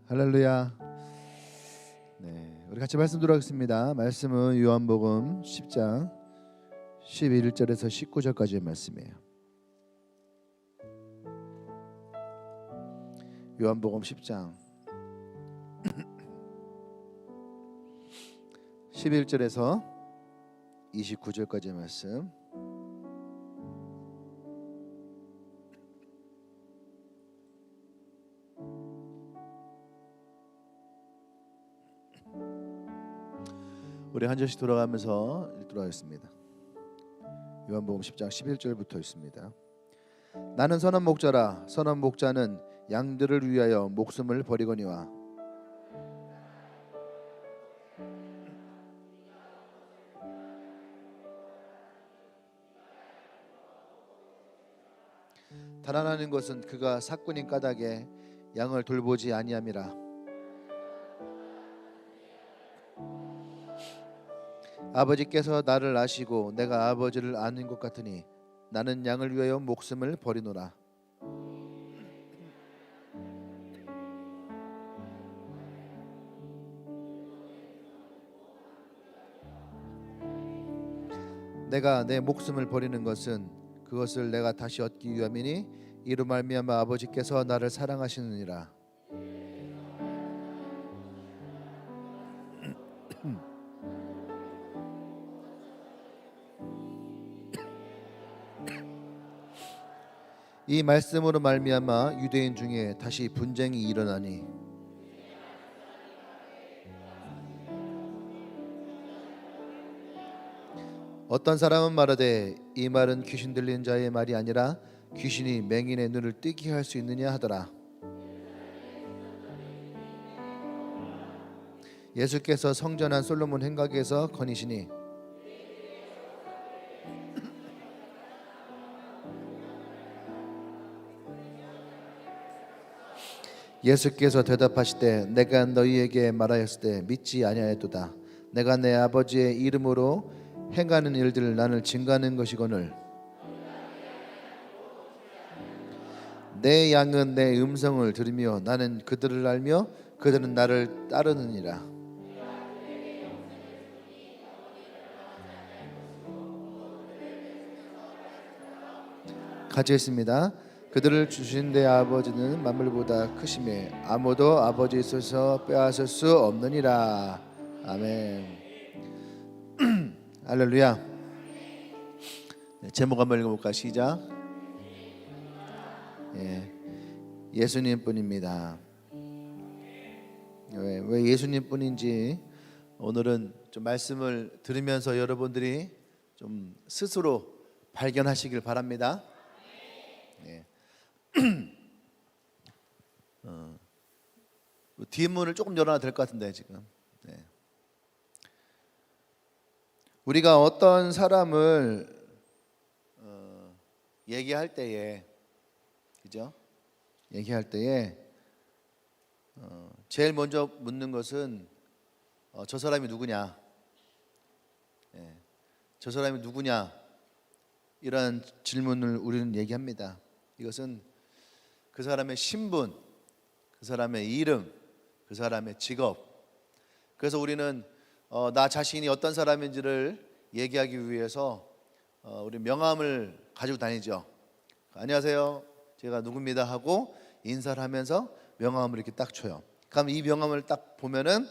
할렐루야. 네, 우리 같이 말씀 들어가겠습니다. 말씀은 요한복음 10장 11절에서 19절까지의 말씀이에요. 요한복음 10장 11절에서 29절까지의 말씀. 우리 한 절씩 돌아가면서 읽도록 하겠습니다. 요한복음 10장 11절부터 있습니다. 나는 선한 목자라. 선한 목자는 양들을 위하여 목숨을 버리거니와 달아나는 것은 그가 삭군인 까닭에 양을 돌보지 아니함이라. 아버지께서 나를 아시고 내가 아버지를 아는 것 같으니 나는 양을 위하여 목숨을 버리노라. 내가 내 목숨을 버리는 것은 그것을 내가 다시 얻기 위함이니 이로 말미암아 아버지께서 나를 사랑하시느니라. 이 말씀으로 말미암아 유대인 중에 다시 분쟁이 일어나니 어떤 사람은 말하되 이 말은 귀신 들린 자의 말이 아니라 귀신이 맹인의 눈을 뜨게 할 수 있느냐 하더라. 예수께서 성전한 솔로몬 행각에서 거니시니 예수께서 대답하시되 내가 너희에게 말하였을 때 믿지 아니하였도다. 내가 내 아버지의 이름으로 행하는 일들을 나를 증거하는 것이거늘 내 양은 내 음성을 들으며 나는 그들을 알며 그들은 나를 따르느니라. 같이 했습니다. 그들을 주신 내 아버지는 만물보다 크심에 아무도 아버지 있어서 빼앗을 수 없느니라. 아멘. 할렐루야. 제목 한번 읽어볼까? 시작. 예수님뿐입니다. 왜 예수님뿐인지 오늘은 좀 말씀을 들으면서 여러분들이 좀 스스로 발견하시길 바랍니다. 뒷문을 조금 열어놔도 될 것 같은데 지금. 우리가 어떤 사람을 얘기할 때에, 그죠? 얘기할 때에 제일 먼저 묻는 것은 저 사람이 누구냐? 저 사람이 누구냐? 이런 질문을 우리는 얘기합니다. 이것은 그 사람의 신분, 그 사람의 이름, 그 사람의 직업. 그래서 우리는 나 자신이 어떤 사람인지를 얘기하기 위해서 우리 명함을 가지고 다니죠. 안녕하세요, 제가 누구입니다 하고 인사를 하면서 명함을 이렇게 딱 줘요. 그럼 이 명함을 딱 보면은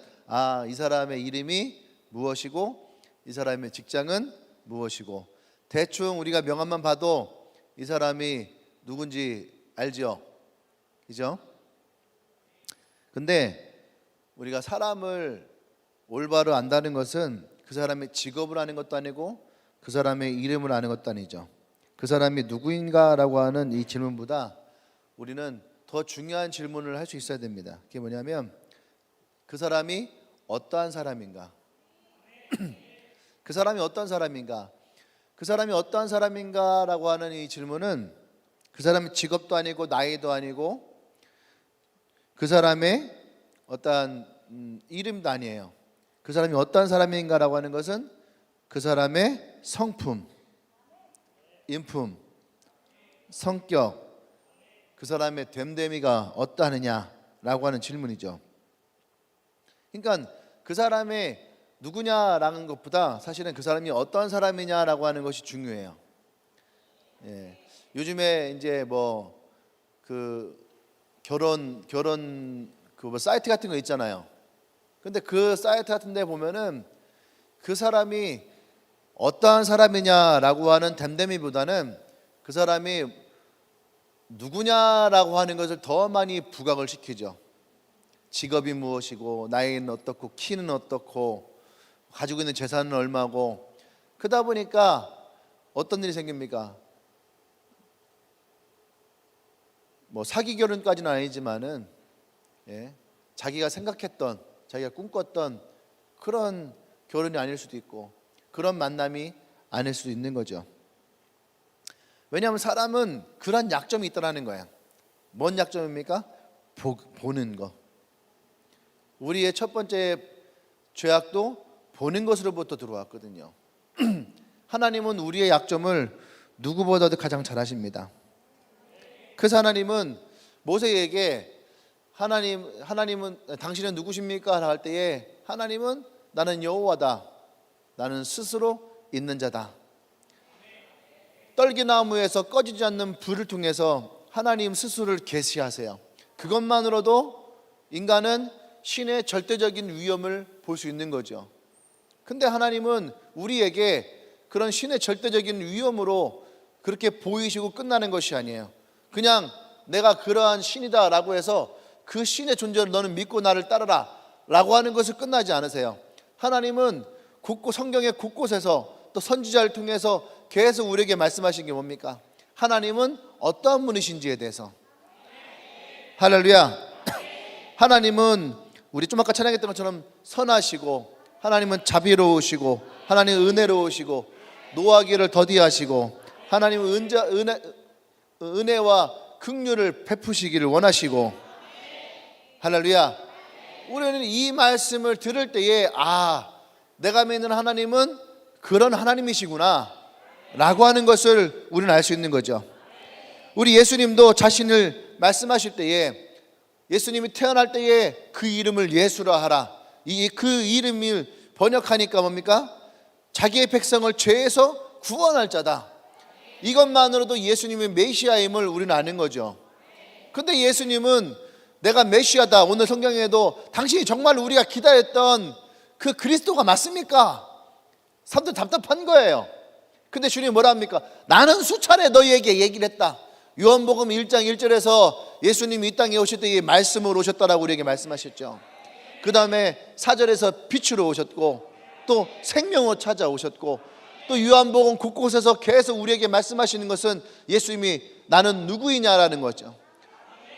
이 사람의 이름이 무엇이고 이 사람의 직장은 무엇이고 대충 우리가 명함만 봐도 이 사람이 누군지 알죠, 그죠? 근데 우리가 사람을 올바로 안다는 것은 그 사람의 직업을 아는 것도 아니고 그 사람의 이름을 아는 것도 아니죠. 그 사람이 누구인가라고 하는 이 질문보다 우리는 더 중요한 질문을 할 수 있어야 됩니다. 그게 뭐냐면 그 사람이 어떠한 사람인가? 그 사람이 어떤 사람인가? 그 사람이 어떠한 사람인가라고 하는 이 질문은 그 사람의 직업도 아니고 나이도 아니고 그 사람의 어떠한 이름도 아니에요. 그 사람이 어떤 사람인가라고 하는 것은 그 사람의 성품, 인품, 성격, 그 사람의 됨됨이가 어떠하느냐라고 하는 질문이죠. 그러니까 그 사람의 누구냐라는 것보다 사실은 그 사람이 어떤 사람이냐라고 하는 것이 중요해요. 예. 요즘에 이제 뭐 그 결혼 그 뭐 사이트 같은 거 있잖아요. 근데 그 사이트 같은 데 보면은 그 사람이 어떠한 사람이냐라고 하는 됨됨이보다는 그 사람이 누구냐라고 하는 것을 더 많이 부각을 시키죠. 직업이 무엇이고, 나이는 어떻고, 키는 어떻고, 가지고 있는 재산은 얼마고. 그러다 보니까 어떤 일이 생깁니까? 뭐 사기 결혼까지는 아니지만은 자기가 생각했던, 자기가 꿈꿨던 그런 결혼이 아닐 수도 있고, 그런 만남이 아닐 수도 있는 거죠. 왜냐하면 사람은 그런 약점이 있다라는 거야. 뭔 약점입니까? 보는 거. 우리의 첫 번째 죄악도 보는 것으로부터 들어왔거든요. 하나님은 우리의 약점을 누구보다도 가장 잘 아십니다. 그래서 하나님은 모세에게 하나님은 당신은 누구십니까? 할 때에 하나님은 나는 여호와다. 나는 스스로 있는 자다. 떨기나무에서 꺼지지 않는 불을 통해서 하나님 스스로를 계시하세요. 그것만으로도 인간은 신의 절대적인 위엄을 볼 수 있는 거죠. 근데 하나님은 우리에게 그런 신의 절대적인 위엄으로 그렇게 보이시고 끝나는 것이 아니에요. 그냥 내가 그러한 신이다 라고 해서 그 신의 존재를 너는 믿고 나를 따르라 라고 하는 것을 끝나지 않으세요. 하나님은 성경의 곳곳에서 또 선지자를 통해서 계속 우리에게 말씀하신 게 뭡니까? 하나님은 어떠한 분이신지에 대해서. 할렐루야. 하나님은 우리 좀 아까 찬양했던 것처럼 선하시고, 하나님은 자비로우시고, 하나님은 은혜로우시고, 노하기를 더디하시고, 하나님은 은혜와 긍휼을 베푸시기를 원하시고. 할렐루야. 우리는 이 말씀을 들을 때에 내가 믿는 하나님은 그런 하나님이시구나 라고 하는 것을 우리는 알 수 있는 거죠. 우리 예수님도 자신을 말씀하실 때에 예수님이 태어날 때에 그 이름을 예수라 하라. 그 이름을 번역하니까 뭡니까? 자기의 백성을 죄에서 구원할 자다. 이것만으로도 예수님의 메시아임을 우리는 아는 거죠. 근데 예수님은 내가 메시아다. 오늘 성경에도 당신이 정말 우리가 기다렸던 그 그리스도가 맞습니까? 사람들 답답한 거예요. 근데 주님이 뭐라 합니까? 나는 수차례 너희에게 얘기를 했다. 요한복음 1장 1절에서 예수님이 이 땅에 오실 때 이 말씀으로 오셨다라고 우리에게 말씀하셨죠. 그 다음에 4절에서 빛으로 오셨고, 또 생명으로 찾아오셨고, 또 요한복음 곳곳에서 계속 우리에게 말씀하시는 것은 예수님이 나는 누구이냐라는 거죠.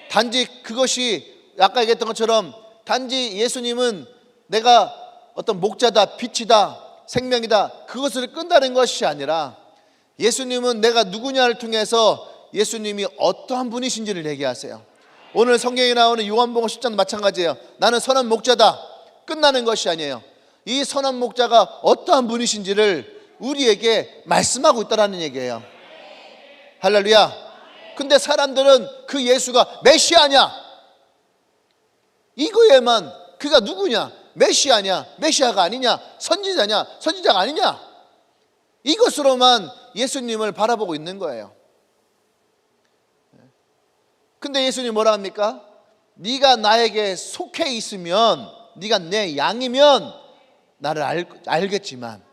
단지 그것이 아까 얘기했던 것처럼 단지 예수님은 내가 어떤 목자다, 빛이다, 생명이다, 그것을 끈다는 것이 아니라 예수님은 내가 누구냐를 통해서 예수님이 어떠한 분이신지를 얘기하세요. 오늘 성경에 나오는 요한복음 10장도 마찬가지예요. 나는 선한 목자다, 끝나는 것이 아니에요. 이 선한 목자가 어떠한 분이신지를 우리에게 말씀하고 있다는 얘기예요. 할렐루야. 근데 사람들은 그 예수가 메시아냐, 이거에만, 그가 누구냐, 메시아냐, 메시아가 아니냐, 선지자냐, 선지자가 아니냐, 이것으로만 예수님을 바라보고 있는 거예요. 근데 예수님 뭐라 합니까? 네가 나에게 속해 있으면, 네가 내 양이면 나를 알겠지만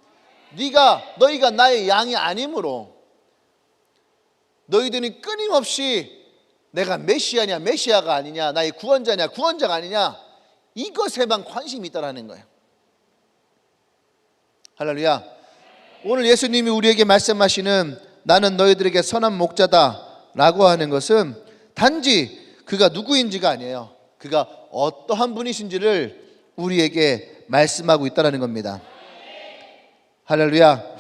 너희가 나의 양이 아니므로 너희들이 끊임없이 내가 메시아냐, 메시아가 아니냐, 나의 구원자냐, 구원자가 아니냐, 이것에만 관심이 있다라는 거예요. 할렐루야. 오늘 예수님이 우리에게 말씀하시는 나는 너희들에게 선한 목자다 라고 하는 것은 단지 그가 누구인지가 아니에요. 그가 어떠한 분이신지를 우리에게 말씀하고 있다는 겁니다. 할렐루야.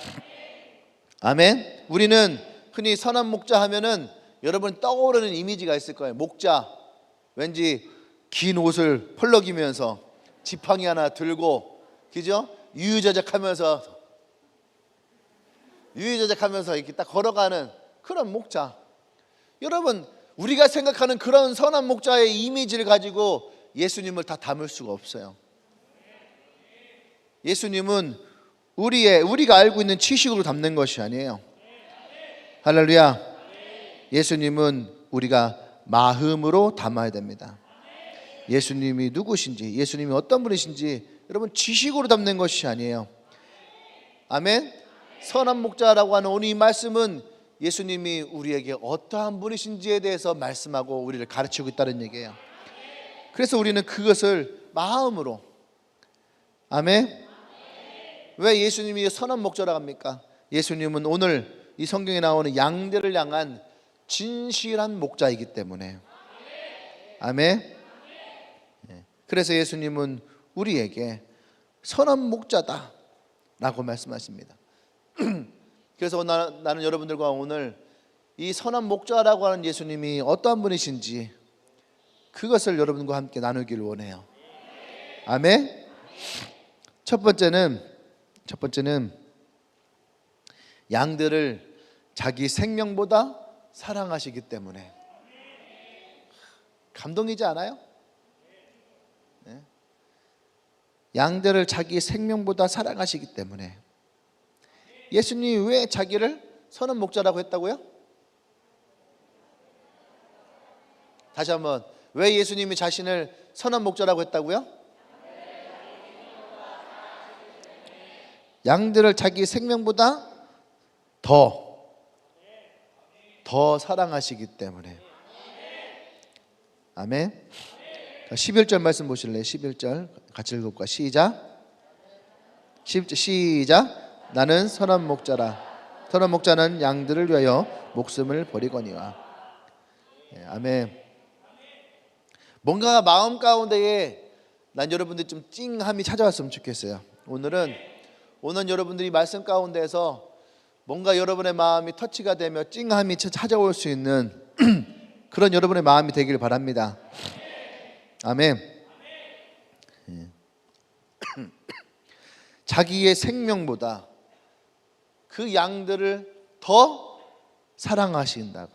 아멘. 우리는 흔히 선한 목자 하면은 여러분 떠오르는 이미지가 있을 거예요. 목자, 왠지 긴 옷을 펄럭이면서 지팡이 하나 들고, 그죠? 유유자적하면서 이렇게 딱 걸어가는 그런 목자. 여러분, 우리가 생각하는 그런 선한 목자의 이미지를 가지고 예수님을 다 담을 수가 없어요. 예수님은 우리가 알고 있는 지식으로 담는 것이 아니에요. 할렐루야. 예수님은 우리가 마음으로 담아야 됩니다. 예수님이 누구신지, 예수님이 어떤 분이신지 여러분 지식으로 담는 것이 아니에요. 아멘. 선한 목자라고 하는 오늘 이 말씀은 예수님이 우리에게 어떠한 분이신지에 대해서 말씀하고 우리를 가르치고 있다는 얘기예요. 그래서 우리는 그것을 마음으로, 아멘. 왜 예수님이 선한 목자라고 합니까? 예수님은 오늘 이 성경에 나오는 양들을 향한 진실한 목자이기 때문에, 아멘. 그래서 예수님은 우리에게 선한 목자다 라고 말씀하십니다. 그래서 나는 여러분들과 오늘 이 선한 목자라고 하는 예수님이 어떠한 분이신지 그것을 여러분과 함께 나누기를 원해요. 아멘. 첫 번째는 양들을 자기 생명보다 사랑하시기 때문에. 감동이지 않아요? 네. 양들을 자기 생명보다 사랑하시기 때문에. 예수님이 왜 자기를 선한 목자라고 했다고요? 다시 한번, 왜 예수님이 자신을 선한 목자라고 했다고요? 양들을 자기 생명보다 더 사랑하시기 때문에. 아멘. 11절 말씀 보실래요? 11절 같이 읽어볼까? 시작. 나는 선한 목자라. 선한 목자는 양들을 위하여 목숨을 버리거니와. 아멘. 뭔가 마음 가운데에 난 여러분들 좀 찡함이 찾아왔으면 좋겠어요. 오늘 여러분들이 말씀 가운데에서 뭔가 여러분의 마음이 터치가 되며 찡함이 찾아올 수 있는 그런 여러분의 마음이 되길 바랍니다. 아멘. 자기의 생명보다 그 양들을 더 사랑하신다고.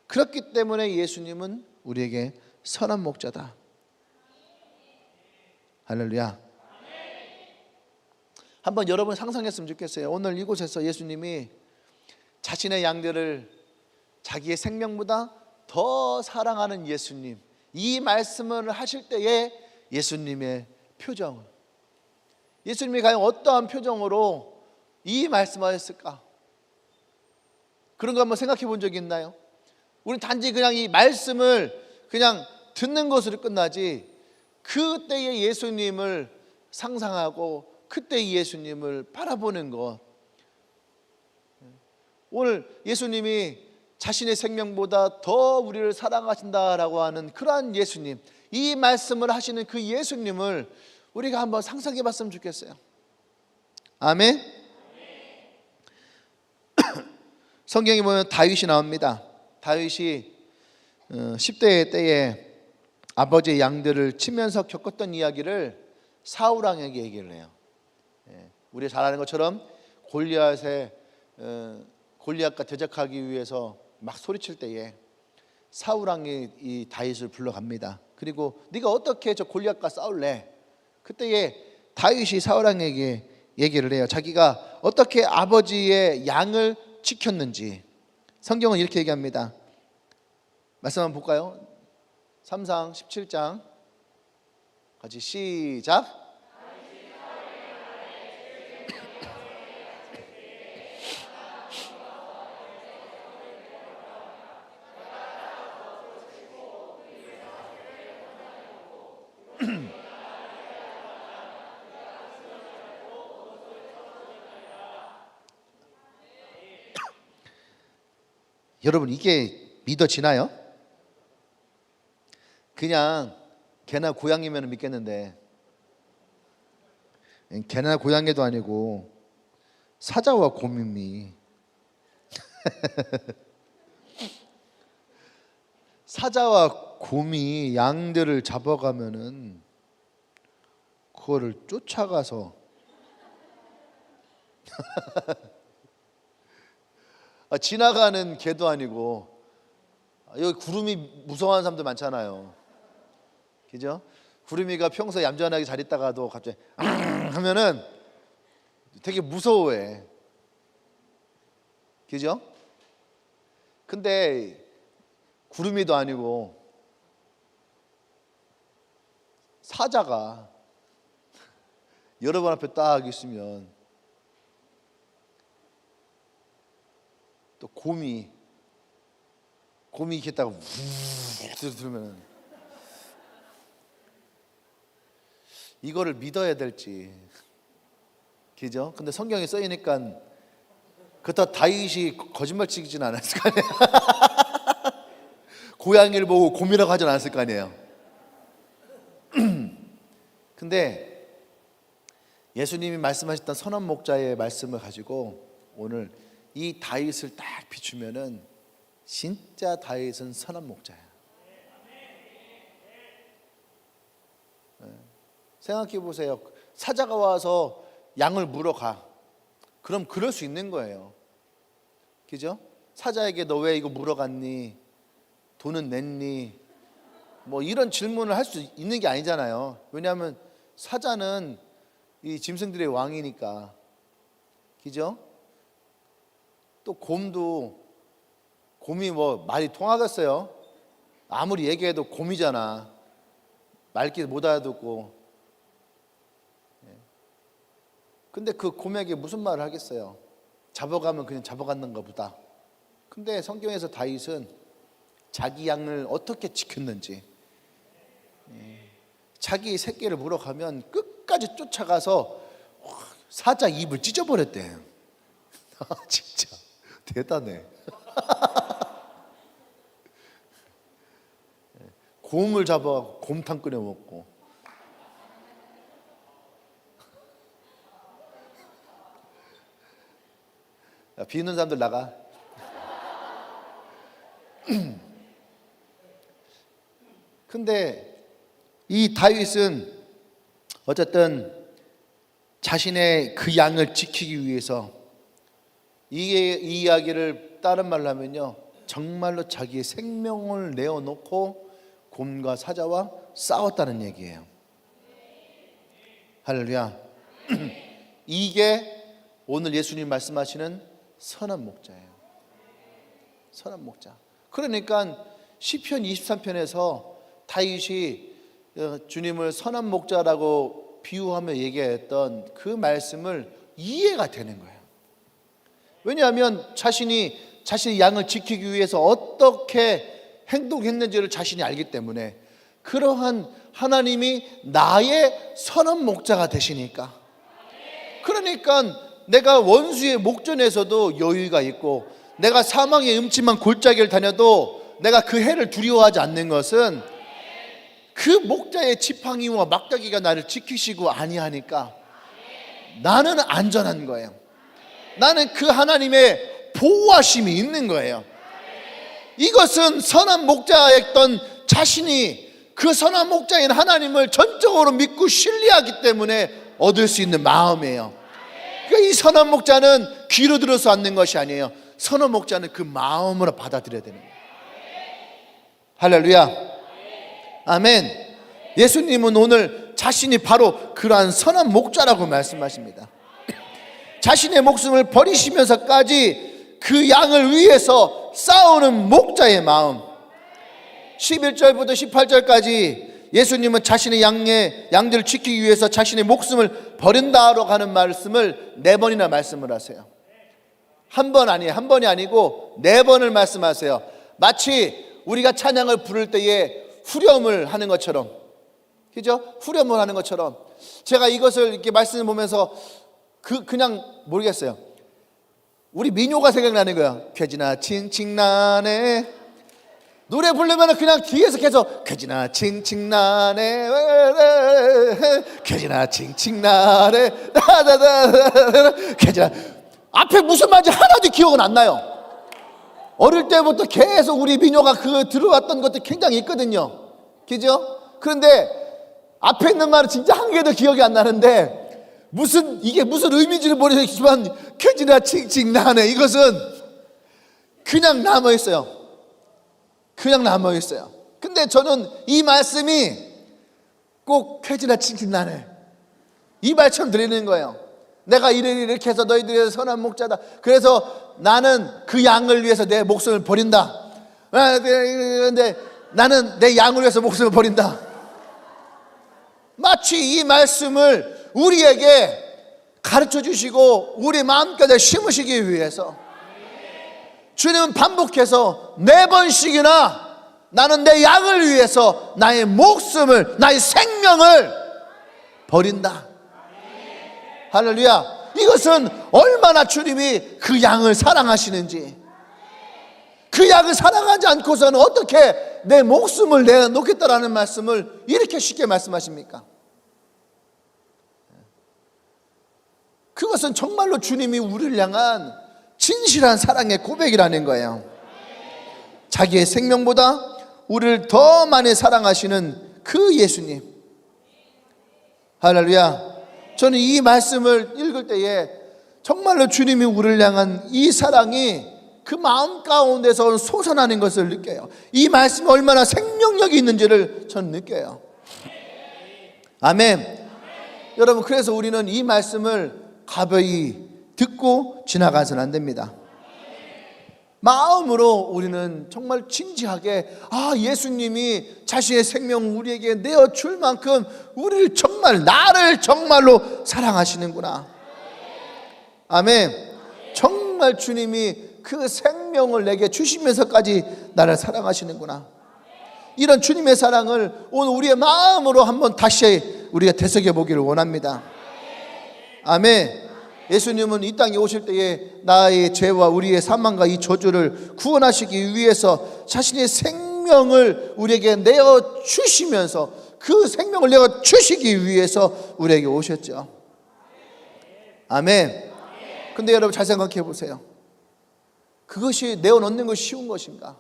그렇기 때문에 예수님은 우리에게 선한 목자다. 할렐루야. 한번 여러분 상상했으면 좋겠어요. 오늘 이곳에서 예수님이 자신의 양들을 자기의 생명보다 더 사랑하는 예수님, 이 말씀을 하실 때에 예수님의 표정, 예수님이 과연 어떠한 표정으로 이 말씀을 했을까? 그런 거 한번 생각해 본 적이 있나요? 우리는 단지 그냥 이 말씀을 그냥 듣는 것으로 끝나지 그때의 예수님을 상상하고 그때의 예수님을 바라보는 것. 오늘 예수님이 자신의 생명보다 더 우리를 사랑하신다라고 하는 그러한 예수님, 이 말씀을 하시는 그 예수님을 우리가 한번 상상해 봤으면 좋겠어요. 아멘. 성경에 보면 다윗이 나옵니다. 다윗이 10대 때에 아버지의 양들을 치면서 겪었던 이야기를 사울 왕에게 얘기를 해요. 우리가 잘 아는 것처럼 골리앗과 대적하기 위해서 막 소리칠 때에 사울 왕이 이 다윗을 불러갑니다. 그리고 네가 어떻게 저 골리앗과 싸울래? 그때에 다윗이 사울 왕에게 얘기를 해요. 자기가 어떻게 아버지의 양을 지켰는지. 성경은 이렇게 얘기합니다. 말씀 한번 볼까요? 3상 17장 같이 시작. 여러분, 이게 믿어지나요? 그냥 개나 고양이면 믿겠는데 개나 고양이도 아니고 사자와 곰이 사자와 곰이 양들을 잡아가면은 그거를 쫓아가서 지나가는 개도 아니고 여기 구름이 무서워하는 사람들 많잖아요. 그죠? 구름이가 평소에 얌전하게 잘 있다가도 갑자기 하면은 되게 무서워해. 그죠? 근데 구름이도 아니고 사자가 여러분 앞에 딱 있으면, 또 곰이 이렇게 했다가 우르르 들으면 이거를 믿어야 될지. 그죠? 근데 성경에 써있으니까 그렇다 다윗이 거짓말 치진 않았을 거 아니에요. 고양이를 보고 곰이라고 하진 않았을 거 아니에요. 근데 예수님이 말씀하셨던 선한 목자의 말씀을 가지고 오늘 이 다윗을 딱 비추면은 진짜 다윗은 선한 목자야. 생각해 보세요. 사자가 와서 양을 물어가. 그럼 그럴 수 있는 거예요. 그죠? 사자에게 너 왜 이거 물어갔니? 돈은 냈니? 뭐 이런 질문을 할 수 있는 게 아니잖아요. 왜냐하면 사자는 이 짐승들의 왕이니까. 그죠? 또 곰이 뭐 말이 통하겠어요? 아무리 얘기해도 곰이잖아. 말귀 못 알아듣고. 근데 그 곰에게 무슨 말을 하겠어요? 잡아가면 그냥 잡아갔는가 보다. 근데 성경에서 다윗은 자기 양을 어떻게 지켰는지, 자기 새끼를 물어가면 끝까지 쫓아가서 사자 입을 찢어버렸대. 진짜 대단해. 곰을 잡아 곰탕 끓여 먹고. 야, 비웃는 사람들 나가. 근데 이 다윗은 어쨌든 자신의 그 양을 지키기 위해서 이 이야기를 다른 말로 하면요, 정말로 자기의 생명을 내어놓고 곰과 사자와 싸웠다는 얘기예요. 할렐루야. 이게 오늘 예수님 말씀하시는 선한 목자예요. 선한 목자. 그러니까 시편 23편에서 다윗이 주님을 선한 목자라고 비유하며 얘기했던 그 말씀을 이해가 되는 거예요. 왜냐하면 자신의 양을 지키기 위해서 어떻게 행동했는지를 자신이 알기 때문에, 그러한 하나님이 나의 선한 목자가 되시니까, 그러니까 내가 원수의 목전에서도 여유가 있고, 내가 사망의 음침한 골짜기를 다녀도 내가 그 해를 두려워하지 않는 것은 그 목자의 지팡이와 막대기가 나를 지키시고 아니하니까 나는 안전한 거예요. 나는 그 하나님의 보호하심이 있는 거예요. 이것은 선한 목자였던 자신이 그 선한 목자인 하나님을 전적으로 믿고 신뢰하기 때문에 얻을 수 있는 마음이에요. 그러니까 이 선한 목자는 귀로 들어서 얻는 것이 아니에요. 선한 목자는 그 마음으로 받아들여야 되는 거예요. 할렐루야. 아멘. 예수님은 오늘 자신이 바로 그러한 선한 목자라고 말씀하십니다. 자신의 목숨을 버리시면서까지 그 양을 위해서 싸우는 목자의 마음. 11절부터 18절까지 예수님은 자신의 양들을 지키기 위해서 자신의 목숨을 버린다라고 하는 말씀을 4번이나 말씀을 하세요. 한 번이 아니고 4번을 말씀하세요. 마치 우리가 찬양을 부를 때에 후렴을 하는 것처럼, 그죠? 후렴을 하는 것처럼. 제가 이것을 이렇게 말씀을 보면서 그냥 모르겠어요. 우리 민요가 생각나는 거야. 쾌지나 칭칭나네. 노래 부르면 그냥 뒤에서 계속 쾌지나 칭칭나네, 쾌지나 칭칭나네, 쾌지나. 앞에 무슨 말인지 하나도 기억은 안 나요. 어릴 때부터 계속 우리 민요가 들어왔던 것도 굉장히 있거든요. 그죠? 그런데 앞에 있는 말은 진짜 한 개도 기억이 안 나는데 이게 무슨 의미인지는 모르겠지만 쾌지나 칭칭나네, 이것은 그냥 남아있어요. 그냥 남아 있어요. 근데 저는 이 말씀이 꼭 쾌지나 칭칭 나네. 이 말처럼 들리는 거예요. 내가 이렇게 해서 너희들의 선한 목자다. 그래서 나는 그 양을 위해서 내 목숨을 버린다. 그런데 나는 내 양을 위해서 목숨을 버린다. 마치 이 말씀을 우리에게 가르쳐 주시고 우리 마음까지 심으시기 위해서 주님은 반복해서 4번씩이나 나는 내 양을 위해서 나의 목숨을, 나의 생명을 버린다. 할렐루야. 이것은 얼마나 주님이 그 양을 사랑하시는지, 그 양을 사랑하지 않고서는 어떻게 내 목숨을 내놓겠다라는 말씀을 이렇게 쉽게 말씀하십니까? 그것은 정말로 주님이 우리를 향한 진실한 사랑의 고백이라는 거예요. 자기의 생명보다 우리를 더 많이 사랑하시는 그 예수님. 할렐루야. 저는 이 말씀을 읽을 때에 정말로 주님이 우리를 향한 이 사랑이 그 마음 가운데서 솟아나는 것을 느껴요. 이 말씀이 얼마나 생명력이 있는지를 저는 느껴요. 아멘. 여러분, 그래서 우리는 이 말씀을 가벼이 듣고 지나가서는 안 됩니다. 마음으로 우리는 정말 진지하게, 예수님이 자신의 생명 우리에게 내어줄 만큼 우리를 정말, 나를 정말로 사랑하시는구나. 아멘. 정말 주님이 그 생명을 내게 주시면서까지 나를 사랑하시는구나. 이런 주님의 사랑을 오늘 우리의 마음으로 한번 다시 우리가 되새겨 보기를 원합니다. 아멘. 예수님은 이 땅에 오실 때에 나의 죄와 우리의 사망과 이 저주를 구원하시기 위해서 자신의 생명을 우리에게 내어주시면서 그 생명을 내어주시기 위해서 우리에게 오셨죠. 아멘. 근데 여러분 잘 생각해 보세요. 그것이 내어놓는 것이 쉬운 것인가?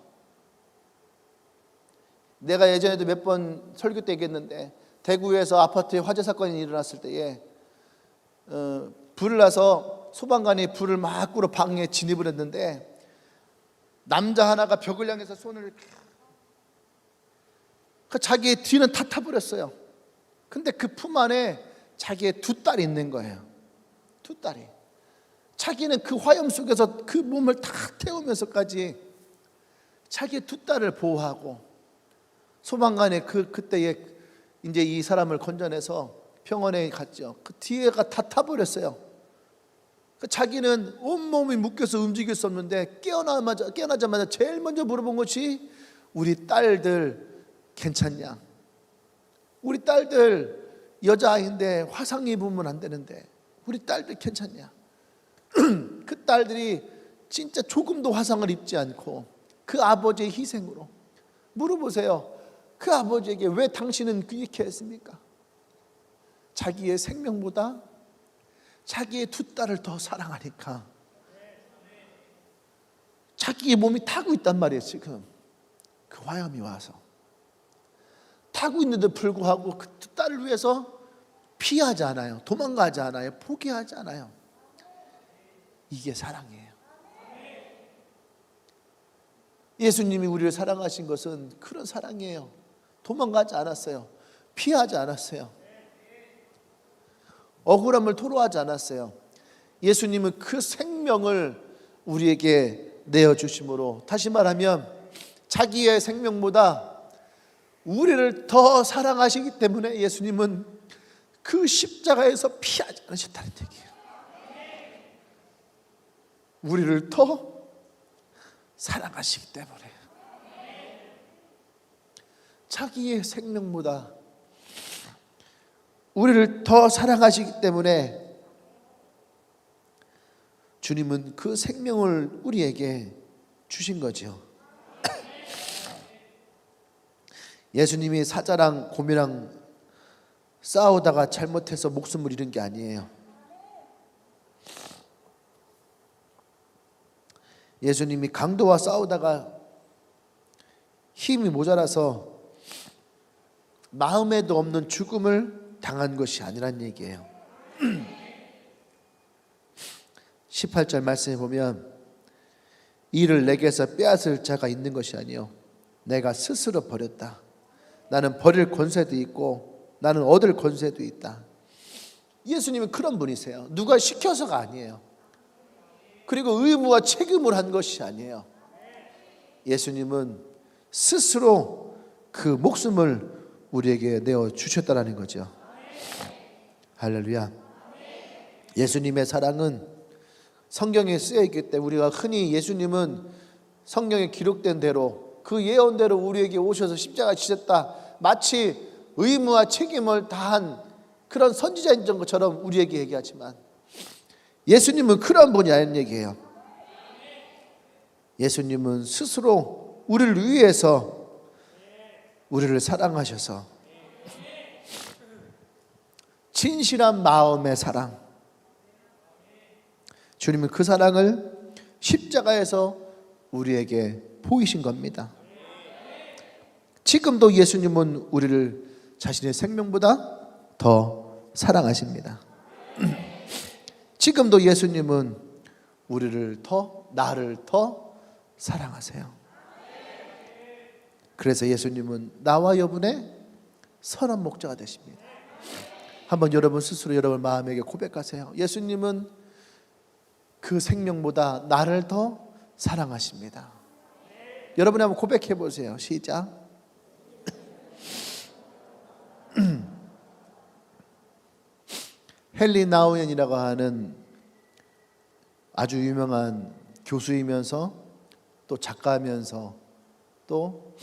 내가 예전에도 몇 번 설교 때 얘기했는데, 대구에서 아파트에 화재 사건이 일어났을 때에 불을 나서 소방관이 불을 막 끄러 방에 진입을 했는데, 남자 하나가 벽을 향해서 손을, 자기의 뒤는 다 타버렸어요. 근데 그 품 안에 자기의 2딸이 있는 거예요. 2딸이. 자기는 그 화염 속에서 그 몸을 다 태우면서까지 자기의 2딸을 보호하고, 소방관이 그때에 이제 이 사람을 건져내서 병원에 갔죠. 그 뒤에가 다 타버렸어요. 자기는 온몸이 묶여서 움직일 수 없는데 깨어나자마자 제일 먼저 물어본 것이, 우리 딸들 괜찮냐? 우리 딸들 여자아이인데 화상 입으면 안 되는데 우리 딸들 괜찮냐? 그 딸들이 진짜 조금도 화상을 입지 않고 그 아버지의 희생으로, 물어보세요. 그 아버지에게 왜 당신은 그렇게 했습니까? 자기의 생명보다 자기의 2딸을 더 사랑하니까. 자기의 몸이 타고 있단 말이에요. 지금 그 화염이 와서 타고 있는데 불구하고 그 2딸을 위해서 피하지 않아요. 도망가지 않아요. 포기하지 않아요. 이게 사랑이에요. 예수님이 우리를 사랑하신 것은 그런 사랑이에요. 도망가지 않았어요. 피하지 않았어요. 억울함을 토로하지 않았어요. 예수님은 그 생명을 우리에게 내어주심으로, 다시 말하면 자기의 생명보다 우리를 더 사랑하시기 때문에 예수님은 그 십자가에서 피하지 않으셨다는 얘기예요. 우리를 더 사랑하시기 때문에, 자기의 생명보다 우리를 더 사랑하시기 때문에 주님은 그 생명을 우리에게 주신 거죠. 예수님이 사자랑 곰이랑 싸우다가 잘못해서 목숨을 잃은 게 아니에요. 예수님이 강도와 싸우다가 힘이 모자라서 마음에도 없는 죽음을 당한 것이 아니란 얘기예요. 18절 말씀에 보면, 이를 내게서 빼앗을 자가 있는 것이 아니요 내가 스스로 버렸다. 나는 버릴 권세도 있고 나는 얻을 권세도 있다. 예수님은 그런 분이세요. 누가 시켜서가 아니에요. 그리고 의무와 책임을 한 것이 아니에요. 예수님은 스스로 그 목숨을 우리에게 내어 주셨다라는 거죠. 할렐루야. 예수님의 사랑은 성경에 쓰여 있기 때문에 우리가 흔히 예수님은 성경에 기록된 대로 그 예언대로 우리에게 오셔서 십자가 지셨다, 마치 의무와 책임을 다한 그런 선지자인 것처럼 우리에게 얘기하지만 예수님은 그런 분이 아닌 얘기예요. 예수님은 스스로 우리를 위해서 우리를 사랑하셔서 진실한 마음의 사랑, 주님은 그 사랑을 십자가에서 우리에게 보이신 겁니다. 지금도 예수님은 우리를 자신의 생명보다 더 사랑하십니다. 지금도 예수님은 우리를 나를 더 사랑하세요. 그래서 예수님은 나와 여분의 선한 목자가 되십니다. 한번 여러분 스스로 여러분 마음에게 고백하세요. 예수님은 그 생명보다 나를 더 사랑하십니다. 여러분이 한번 고백해 보세요. 시작. 헨리 나우엔이라고 하는 아주 유명한 교수이면서 또 작가이면서 또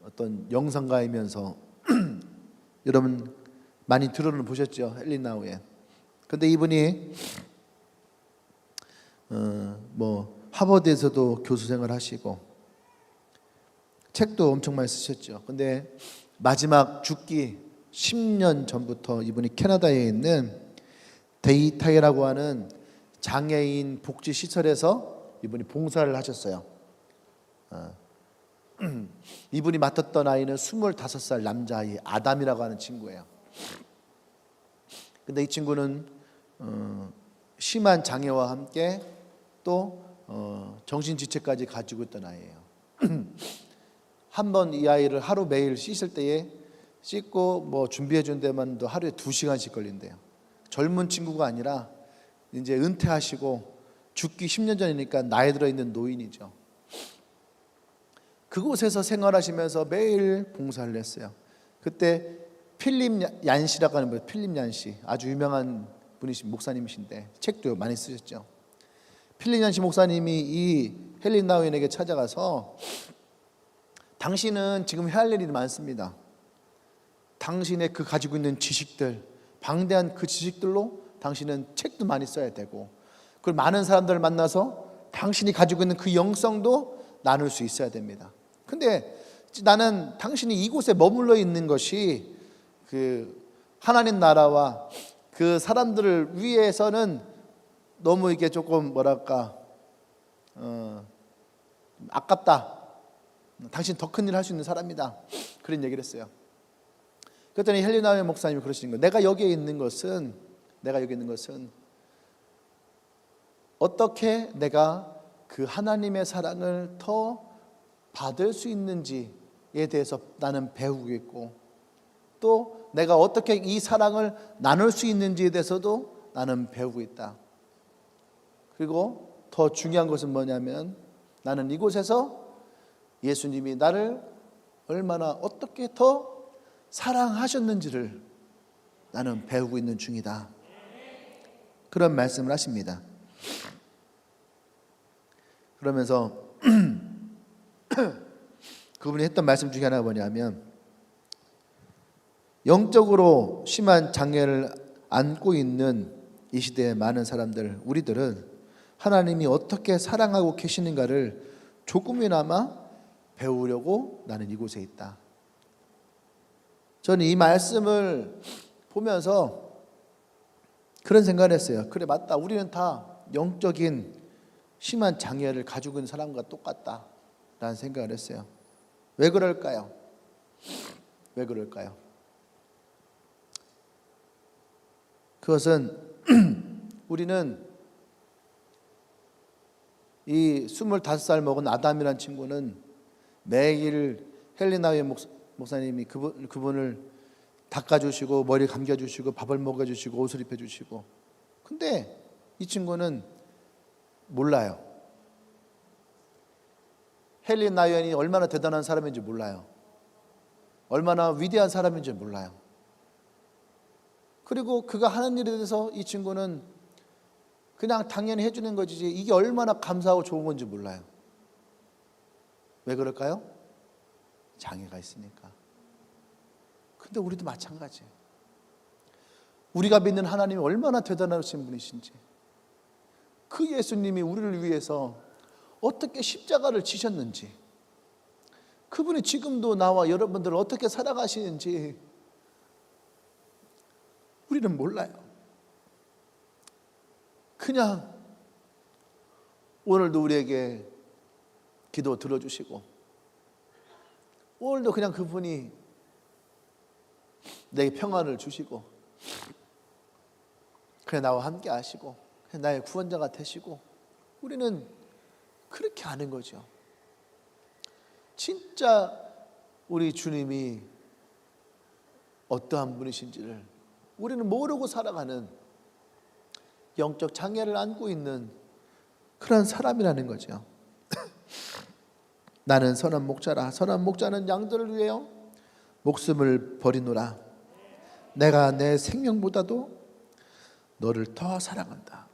어떤 영상가이면서 여러분 많이 들어는 보셨죠? 헨리 나우엔. 근데 이분이 하버드에서도 교수 생활 하시고 책도 엄청 많이 쓰셨죠. 근데 마지막 죽기 10년 전부터 이분이 캐나다에 있는 데이타이라고 하는 장애인 복지 시설에서 이분이 봉사를 하셨어요. 이분이 맡았던 아이는 25살 남자아이 아담이라고 하는 친구예요. 근데 이 친구는 심한 장애와 함께 또 정신지체까지 가지고 있던 아이예요. 한번 이 아이를 하루 매일 씻을 때에 씻고 준비해 준 데만도 하루에 2시간씩 걸린대요. 젊은 친구가 아니라 이제 은퇴하시고 죽기 10년 전이니까 나이 들어 있는 노인이죠. 그곳에서 생활하시면서 매일 봉사를 했어요. 그때 필립 얀시라고 하는 분, 필립 얀시 아주 유명한 분이신 목사님이신데 책도 많이 쓰셨죠. 필립 얀시 목사님이 이 헨리 나우엔에게 찾아가서 당신은 지금 해야 할 일이 많습니다. 당신의 그 가지고 있는 지식들, 방대한 그 지식들로 당신은 책도 많이 써야 되고 그리고 많은 사람들을 만나서 당신이 가지고 있는 그 영성도 나눌 수 있어야 됩니다. 근데 나는 당신이 이곳에 머물러 있는 것이 그 하나님 나라와 그 사람들을 위해서는 너무 이게 조금 아깝다. 당신 더 큰 일을 할 수 있는 사람이다. 그런 얘기를 했어요. 그랬더니 헨리 나우엔 목사님이 그러시는 거예요. 내가 여기에 있는 것은 어떻게 내가 그 하나님의 사랑을 더 받을 수 있는지에 대해서 나는 배우고 있고 또 내가 어떻게 이 사랑을 나눌 수 있는지에 대해서도 나는 배우고 있다. 그리고 더 중요한 것은 뭐냐면 나는 이곳에서 예수님이 나를 얼마나 어떻게 더 사랑하셨는지를 나는 배우고 있는 중이다. 그런 말씀을 하십니다. 그러면서 그분이 했던 말씀 중에 하나가 뭐냐면 영적으로 심한 장애를 안고 있는 이 시대의 많은 사람들, 우리들은 하나님이 어떻게 사랑하고 계시는가를 조금이나마 배우려고 나는 이곳에 있다. 저는 이 말씀을 보면서 그런 생각을 했어요. 그래 맞다. 우리는 다 영적인 심한 장애를 가지고 있는 사람과 똑같다 라는 생각을 했어요. 왜 그럴까요? 그것은 우리는 이 25살 먹은 아담이라는 친구는 매일 헬리나의 목사님이 그분을 닦아주시고 머리 감겨주시고 밥을 먹여주시고 옷을 입혀주시고. 근데 이 친구는 몰라요. 헨리 나연이 얼마나 대단한 사람인지 몰라요. 얼마나 위대한 사람인지 몰라요. 그리고 그가 하는 일에 대해서 이 친구는 그냥 당연히 해주는 거지 이게 얼마나 감사하고 좋은 건지 몰라요. 왜 그럴까요? 장애가 있으니까. 근데 우리도 마찬가지예요. 우리가 믿는 하나님이 얼마나 대단하신 분이신지, 그 예수님이 우리를 위해서 어떻게 십자가를 지셨는지, 그분이 지금도 나와 여러분들을 어떻게 살아가시는지 우리는 몰라요. 그냥 오늘도 우리에게 기도 들어주시고, 오늘도 그냥 그분이 내게 평안을 주시고, 그냥 나와 함께 하시고, 그냥 나의 구원자가 되시고, 우리는 그렇게 아는 거죠. 진짜 우리 주님이 어떠한 분이신지를 우리는 모르고 살아가는 영적 장애를 안고 있는 그런 사람이라는 거죠. 나는 선한 목자라. 선한 목자는 양들을 위하여 목숨을 버리노라. 내가 내 생명보다도 너를 더 사랑한다.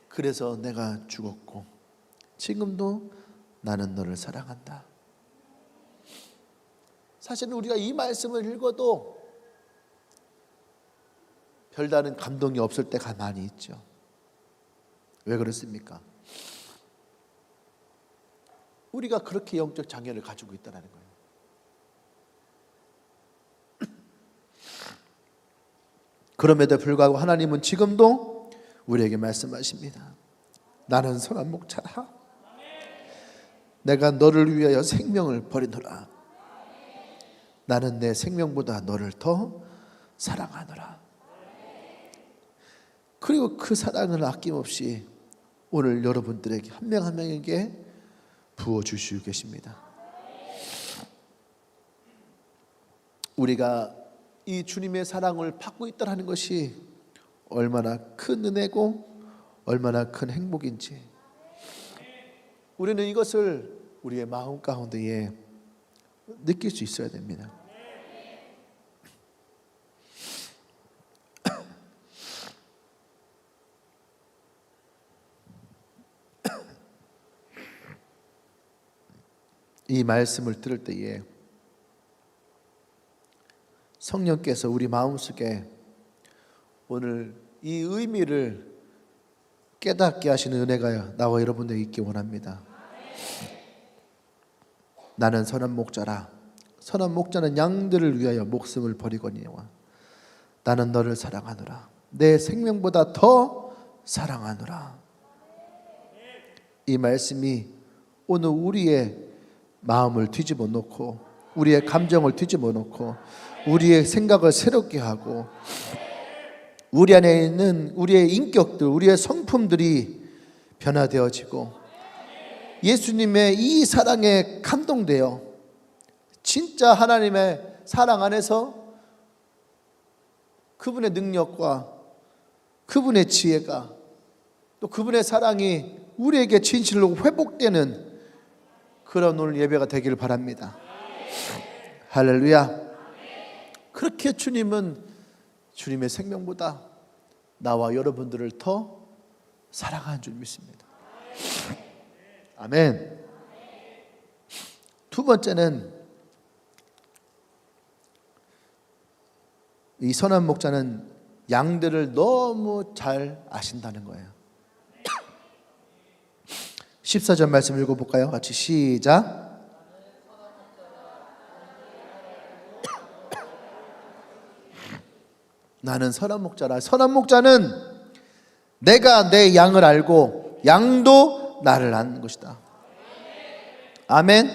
그래서 내가 죽었고 지금도 나는 너를 사랑한다. 사실은 우리가 이 말씀을 읽어도 별다른 감동이 없을 때가 많이 있죠. 왜 그렇습니까? 우리가 그렇게 영적 장애를 가지고 있다는 거예요. 그럼에도 불구하고 하나님은 지금도 우리에게 말씀하십니다. 나는 선한 목자라. 내가 너를 위하여 생명을 버리노라. 나는 내 생명보다 너를 더 사랑하노라. 그리고 그 사랑을 아낌없이 오늘 여러분들에게 한 명 한 명에게 부어주시고 계십니다. 우리가 이 주님의 사랑을 받고 있다는 것이 얼마나 큰 은혜고 얼마나 큰 행복인지 우리는 이것을 우리의 마음 가운데에 느낄 수 있어야 됩니다. 이 말씀을 들을 때에 성령께서 우리 마음속에 오늘 이 의미를 깨닫게 하시는 은혜가 나와 여러분에게 있기 원합니다. 나는 선한 목자라. 선한 목자는 양들을 위하여 목숨을 버리거니와 나는 너를 사랑하노라. 내 생명보다 더 사랑하노라. 이 말씀이 오늘 우리의 마음을 뒤집어 놓고 우리의 감정을 뒤집어 놓고 우리의 생각을 새롭게 하고 우리 안에 있는 우리의 인격들, 우리의 성품들이 변화되어지고 예수님의 이 사랑에 감동되어 진짜 하나님의 사랑 안에서 그분의 능력과 그분의 지혜가 또 그분의 사랑이 우리에게 진실로 회복되는 그런 오늘 예배가 되기를 바랍니다. 할렐루야. 그렇게 주님은 주님의 생명보다 나와 여러분들을 더 사랑하는 줄 믿습니다. 아멘. 두 번째는 이 선한 목자는 양들을 너무 잘 아신다는 거예요. 14절 말씀 읽어볼까요? 같이 시작. 나는 선한 목자라. 선한 목자는 내가 내 양을 알고 양도 나를 아는 것이다. 아멘.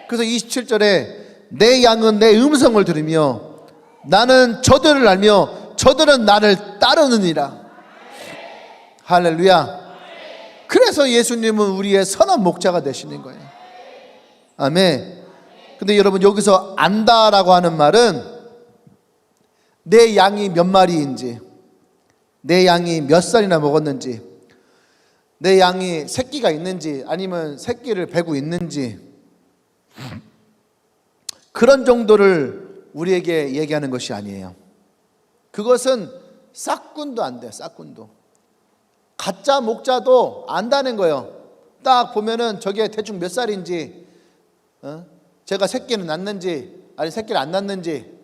그래서 27절에 내 양은 내 음성을 들으며 나는 저들을 알며 저들은 나를 따르느니라. 할렐루야. 그래서 예수님은 우리의 선한 목자가 되시는 거예요. 아멘. 근데 여러분, 여기서 안다라고 하는 말은 내 양이 몇 마리인지, 내 양이 몇 살이나 먹었는지, 내 양이 새끼가 있는지 아니면 새끼를 베고 있는지, 그런 정도를 우리에게 얘기하는 것이 아니에요. 그것은 싹군도 안 돼요. 싹군도. 가짜 목자도 안다는 거예요. 딱 보면은 저게 대충 몇 살인지, 제가 새끼는 낳는지 아니 새끼를 안 낳는지,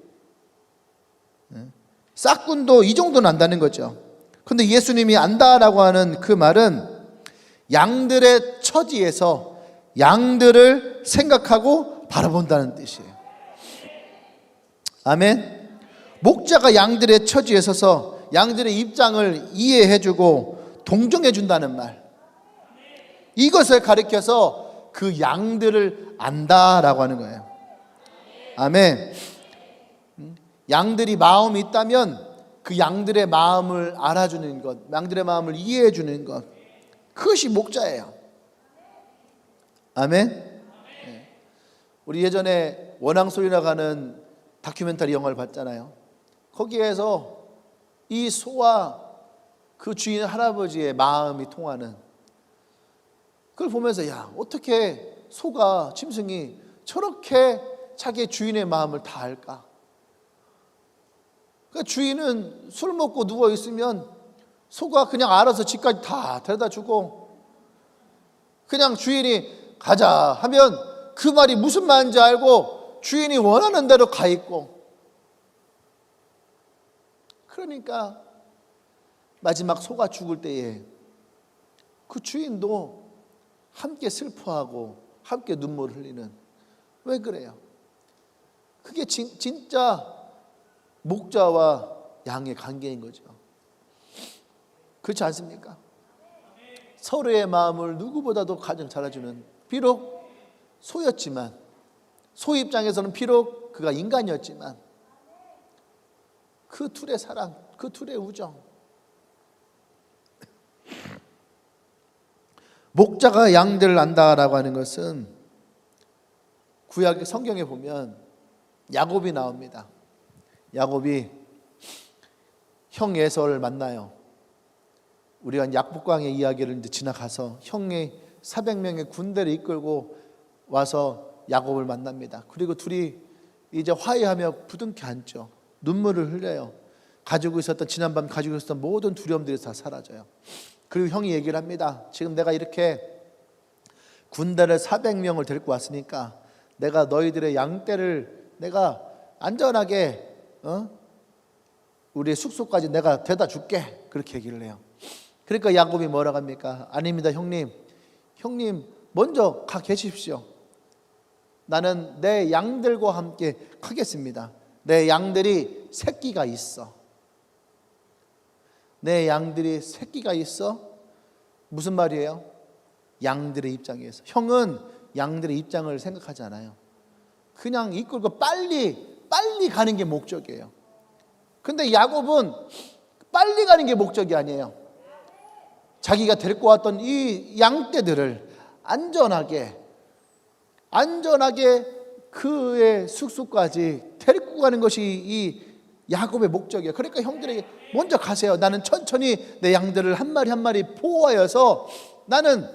싹군도 이 정도는 안다는 거죠. 근데 예수님이 안다라고 하는 그 말은 양들의 처지에서 양들을 생각하고 바라본다는 뜻이에요. 아멘. 목자가 양들의 처지에 서서 양들의 입장을 이해해주고 동정해준다는 말, 이것을 가리켜서 그 양들을 안다라고 하는 거예요. 아멘. 양들이 마음이 있다면 그 양들의 마음을 알아주는 것, 양들의 마음을 이해해주는 것, 그것이 목자예요. 아멘. 우리 예전에 원앙소리라고 하는 다큐멘터리 영화를 봤잖아요. 거기에서 이 소와 그 주인 할아버지의 마음이 통하는, 그걸 보면서 야, 어떻게 소가, 짐승이 저렇게 자기 주인의 마음을 다 알까? 그러니까 주인은 술 먹고 누워 있으면 소가 그냥 알아서 집까지 다 데려다 주고, 그냥 주인이 가자 하면 그 말이 무슨 말인지 알고 주인이 원하는 대로 가 있고, 그러니까 마지막 소가 죽을 때에 그 주인도 함께 슬퍼하고 함께 눈물을 흘리는, 왜 그래요? 그게 진짜 목자와 양의 관계인 거죠. 그렇지 않습니까? 서로의 마음을 누구보다도 가장 잘 알아주는, 비록 소였지만, 소 입장에서는 비록 그가 인간이었지만 그 둘의 사랑, 그 둘의 우정. 목자가 양들을 안다라고 하는 것은 구약 성경에 보면 야곱이 나옵니다. 야곱이 형 에서를 만나요. 우리가 약복강의 이야기를 이제 지나가서 형의 400명의 군대를 이끌고 와서 야곱을 만납니다. 그리고 둘이 이제 화해하며 부둥켜 안죠. 눈물을 흘려요. 지난밤 가지고 있었던 모든 두려움들이 다 사라져요. 그리고 형이 얘기를 합니다. 지금 내가 이렇게 군대를 400명을 데리고 왔으니까 내가 너희들의 양떼를 내가 안전하게 우리의 숙소까지 내가 데려다 줄게, 그렇게 얘기를 해요. 그러니까 야곱이 뭐라고 합니까? 아닙니다, 형님 먼저 가 계십시오. 나는 내 양들과 함께 가겠습니다. 내 양들이 새끼가 있어. 내 양들이 새끼가 있어? 무슨 말이에요? 양들의 입장에서. 형은 양들의 입장을 생각하지 않아요. 그냥 이끌고 빨리 가는 게 목적이에요. 근데 야곱은 빨리 가는 게 목적이 아니에요. 자기가 데리고 왔던 이 양떼들을 안전하게 그의 숙소까지 데리고 가는 것이 이 야곱의 목적이에요. 그러니까 형들에게 먼저 가세요. 나는 천천히 내 양들을 한 마리 한 마리 보호하여서 나는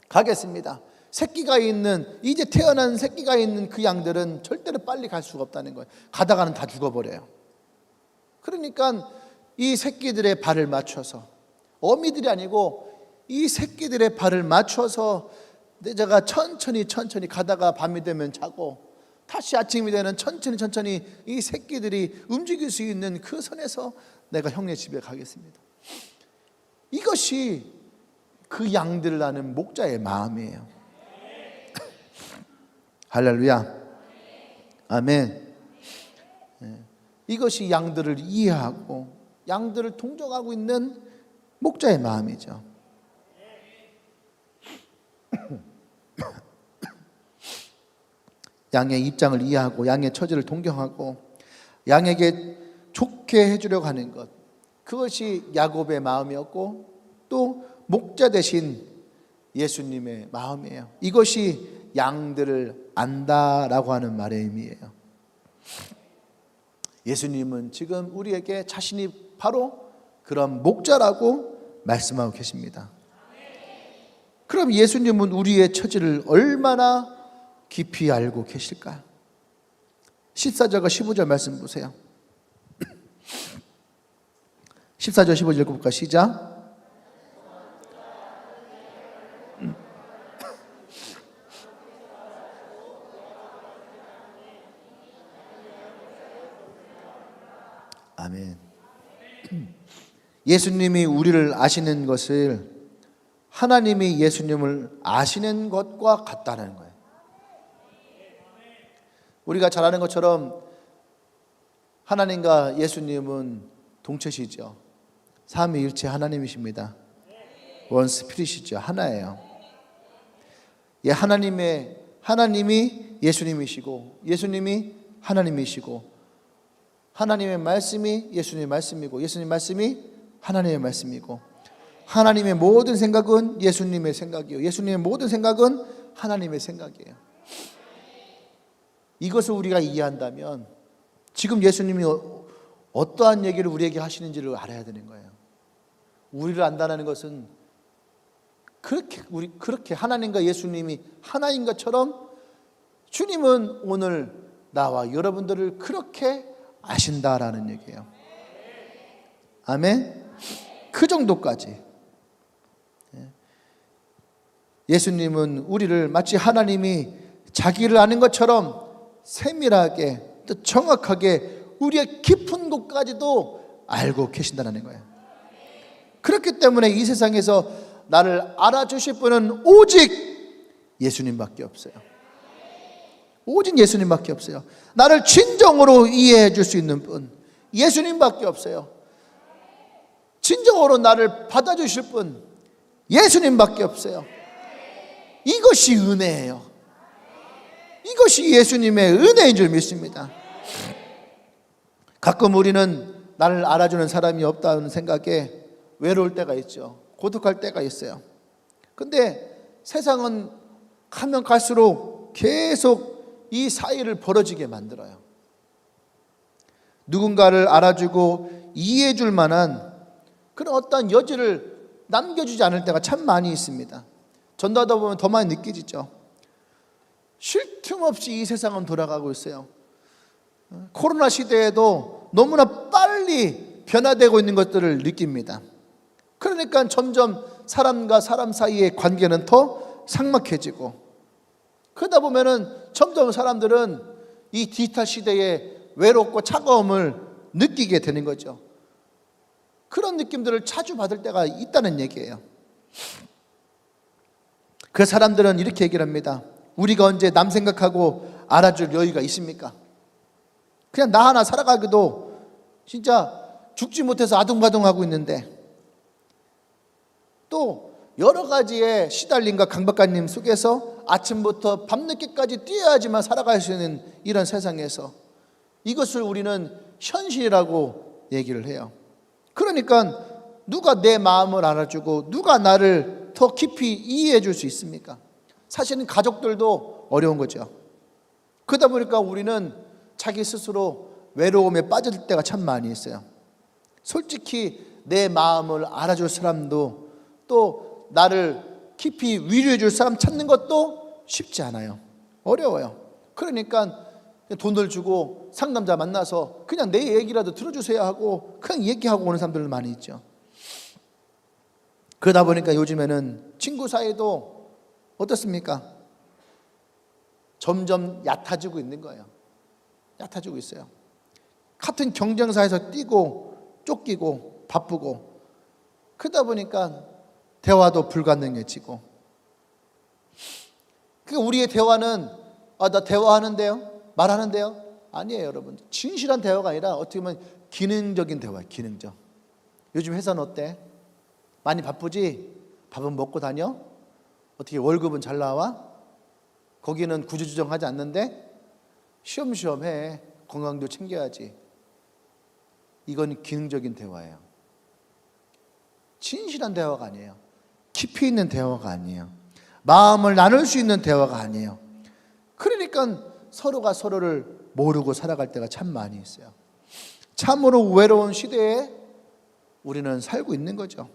가겠습니다. 새끼가 있는, 이제 태어난 새끼가 있는 그 양들은 절대로 빨리 갈 수가 없다는 거예요. 가다가는 다 죽어버려요. 그러니까 이 새끼들의 발을 맞춰서, 어미들이 아니고 이 새끼들의 발을 맞춰서 제가 천천히 가다가 밤이 되면 자고 다시 아침이 되는 천천히 이 새끼들이 움직일 수 있는 그 선에서 내가 형네 집에 가겠습니다. 이것이 그 양들을 아는 목자의 마음이에요. 할렐루야. 아멘. 이것이 양들을 이해하고 양들을 동정하고 있는 목자의 마음이죠. 양의 입장을 이해하고 양의 처지를 동경하고 양에게 좋게 해주려고 하는 것, 그것이 야곱의 마음이었고 또 목자 대신 예수님의 마음이에요. 이것이 양들을 안다라고 하는 말의 의미예요. 예수님은 지금 우리에게 자신이 바로 그런 목자라고 말씀하고 계십니다. 그럼 예수님은 우리의 처지를 얼마나 깊이 알고 계실까? 14절과 15절 말씀 보세요. 14절 15절 읽어볼까? 시작. 아멘. 예수님이 우리를 아시는 것을 하나님이 예수님을 아시는 것과 같다는 거예요. 우리가 잘 아는 것처럼 하나님과 예수님은 동체시죠. 삼위일체 하나님이십니다. 원 스피릿이죠. 하나예요. 예, 하나님이 예수님이시고 예수님이 하나님이시고 하나님의 말씀이 예수님의 말씀이고 예수님의 말씀이 하나님의 말씀이고 하나님의 모든 생각은 예수님의 생각이요 예수님의 모든 생각은 하나님의 생각이에요. 이것을 우리가 이해한다면 지금 예수님이 어떠한 얘기를 우리에게 하시는지를 알아야 되는 거예요. 우리를 안다는 것은 그렇게 하나님과 예수님이 하나인 것처럼 주님은 오늘 나와 여러분들을 그렇게 아신다라는 얘기예요. 아멘. 그 정도까지 예수님은 우리를 마치 하나님이 자기를 아는 것처럼 세밀하게 또 정확하게 우리의 깊은 곳까지도 알고 계신다는 거예요. 그렇기 때문에 이 세상에서 나를 알아주실 분은 오직 예수님밖에 없어요. 오직 예수님밖에 없어요. 나를 진정으로 이해해 줄 수 있는 분 예수님밖에 없어요. 진정으로 나를 받아주실 분 예수님밖에 없어요. 이것이 은혜예요. 이것이 예수님의 은혜인 줄 믿습니다. 가끔 우리는 나를 알아주는 사람이 없다는 생각에 외로울 때가 있죠. 고독할 때가 있어요. 근데 세상은 가면 갈수록 계속 이 사이를 벌어지게 만들어요. 누군가를 알아주고 이해해 줄 만한 그런 어떤 여지를 남겨주지 않을 때가 참 많이 있습니다. 전도하다 보면 더 많이 느껴지죠. 쉴 틈 없이 이 세상은 돌아가고 있어요. 코로나 시대에도 너무나 빨리 변화되고 있는 것들을 느낍니다. 그러니까 점점 사람과 사람 사이의 관계는 더 삭막해지고 그러다 보면은 점점 사람들은 이 디지털 시대에 외롭고 차가움을 느끼게 되는 거죠. 그런 느낌들을 자주 받을 때가 있다는 얘기예요. 그 사람들은 이렇게 얘기를 합니다. 우리가 언제 남 생각하고 알아줄 여유가 있습니까? 그냥 나 하나 살아가기도 진짜 죽지 못해서 아둥바둥하고 있는데 또 여러 가지의 시달림과 강박관님 속에서 아침부터 밤늦게까지 뛰어야지만 살아갈 수 있는 이런 세상에서 이것을 우리는 현실이라고 얘기를 해요. 그러니까 누가 내 마음을 알아주고 누가 나를 더 깊이 이해해 줄 수 있습니까? 사실은 가족들도 어려운 거죠. 그러다 보니까 우리는 자기 스스로 외로움에 빠질 때가 참 많이 있어요. 솔직히 내 마음을 알아줄 사람도 또 나를 깊이 위로해 줄 사람 찾는 것도 쉽지 않아요. 어려워요. 그러니까 돈을 주고 상담자 만나서 그냥 내 얘기라도 들어주세요 하고 그냥 얘기하고 오는 사람들 많이 있죠. 그러다 보니까 요즘에는 친구 사이도 어떻습니까? 점점 얕아지고 있는 거예요. 얕아지고 있어요. 같은 경쟁사에서 뛰고 쫓기고 바쁘고 그러다 보니까 대화도 불가능해지고 그러니까 우리의 대화는 나 대화하는데요? 말하는데요? 아니에요 여러분. 진실한 대화가 아니라 어떻게 보면 기능적인 대화예요. 기능적. 요즘 회사는 어때? 많이 바쁘지? 밥은 먹고 다녀? 어떻게 월급은 잘 나와? 거기는 구조조정하지 않는데? 쉬엄쉬엄 해. 건강도 챙겨야지. 이건 기능적인 대화예요. 진실한 대화가 아니에요. 깊이 있는 대화가 아니에요. 마음을 나눌 수 있는 대화가 아니에요. 그러니까 서로가 서로를 모르고 살아갈 때가 참 많이 있어요. 참으로 외로운 시대에 우리는 살고 있는 거죠.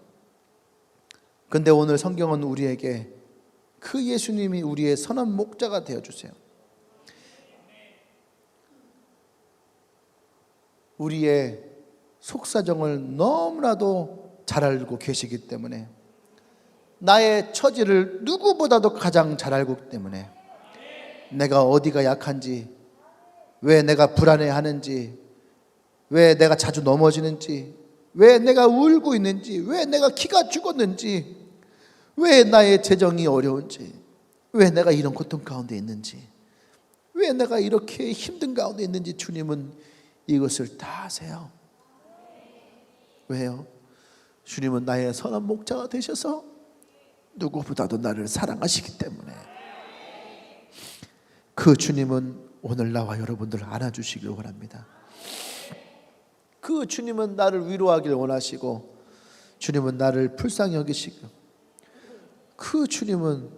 근데 오늘 성경은 우리에게 그 예수님이 우리의 선한 목자가 되어주세요. 우리의 속사정을 너무나도 잘 알고 계시기 때문에, 나의 처지를 누구보다도 가장 잘 알고 있기 때문에, 내가 어디가 약한지, 왜 내가 불안해하는지, 왜 내가 자주 넘어지는지, 왜 내가 울고 있는지, 왜 내가 키가 죽었는지, 왜 나의 재정이 어려운지, 왜 내가 이런 고통 가운데 있는지, 왜 내가 이렇게 힘든 가운데 있는지 주님은 이것을 다 아세요. 왜요? 주님은 나의 선한 목자가 되셔서 누구보다도 나를 사랑하시기 때문에. 그 주님은 오늘 나와 여러분들을 안아주시길 원합니다. 그 주님은 나를 위로하길 원하시고, 주님은 나를 불쌍히 여기시고, 그 주님은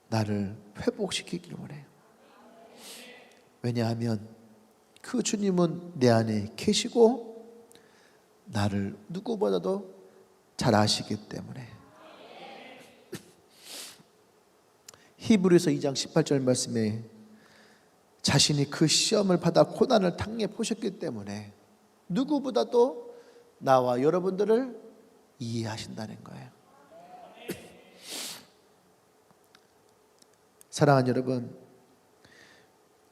나를 회복시키길 원해요. 왜냐하면 그 주님은 내 안에 계시고 나를 누구보다도 잘 아시기 때문에. 히브리서 2장 18절 말씀에 자신이 그 시험을 받아 고난을 당해 보셨기 때문에 누구보다도 나와 여러분들을 이해하신다는 거예요. 사랑하는 여러분,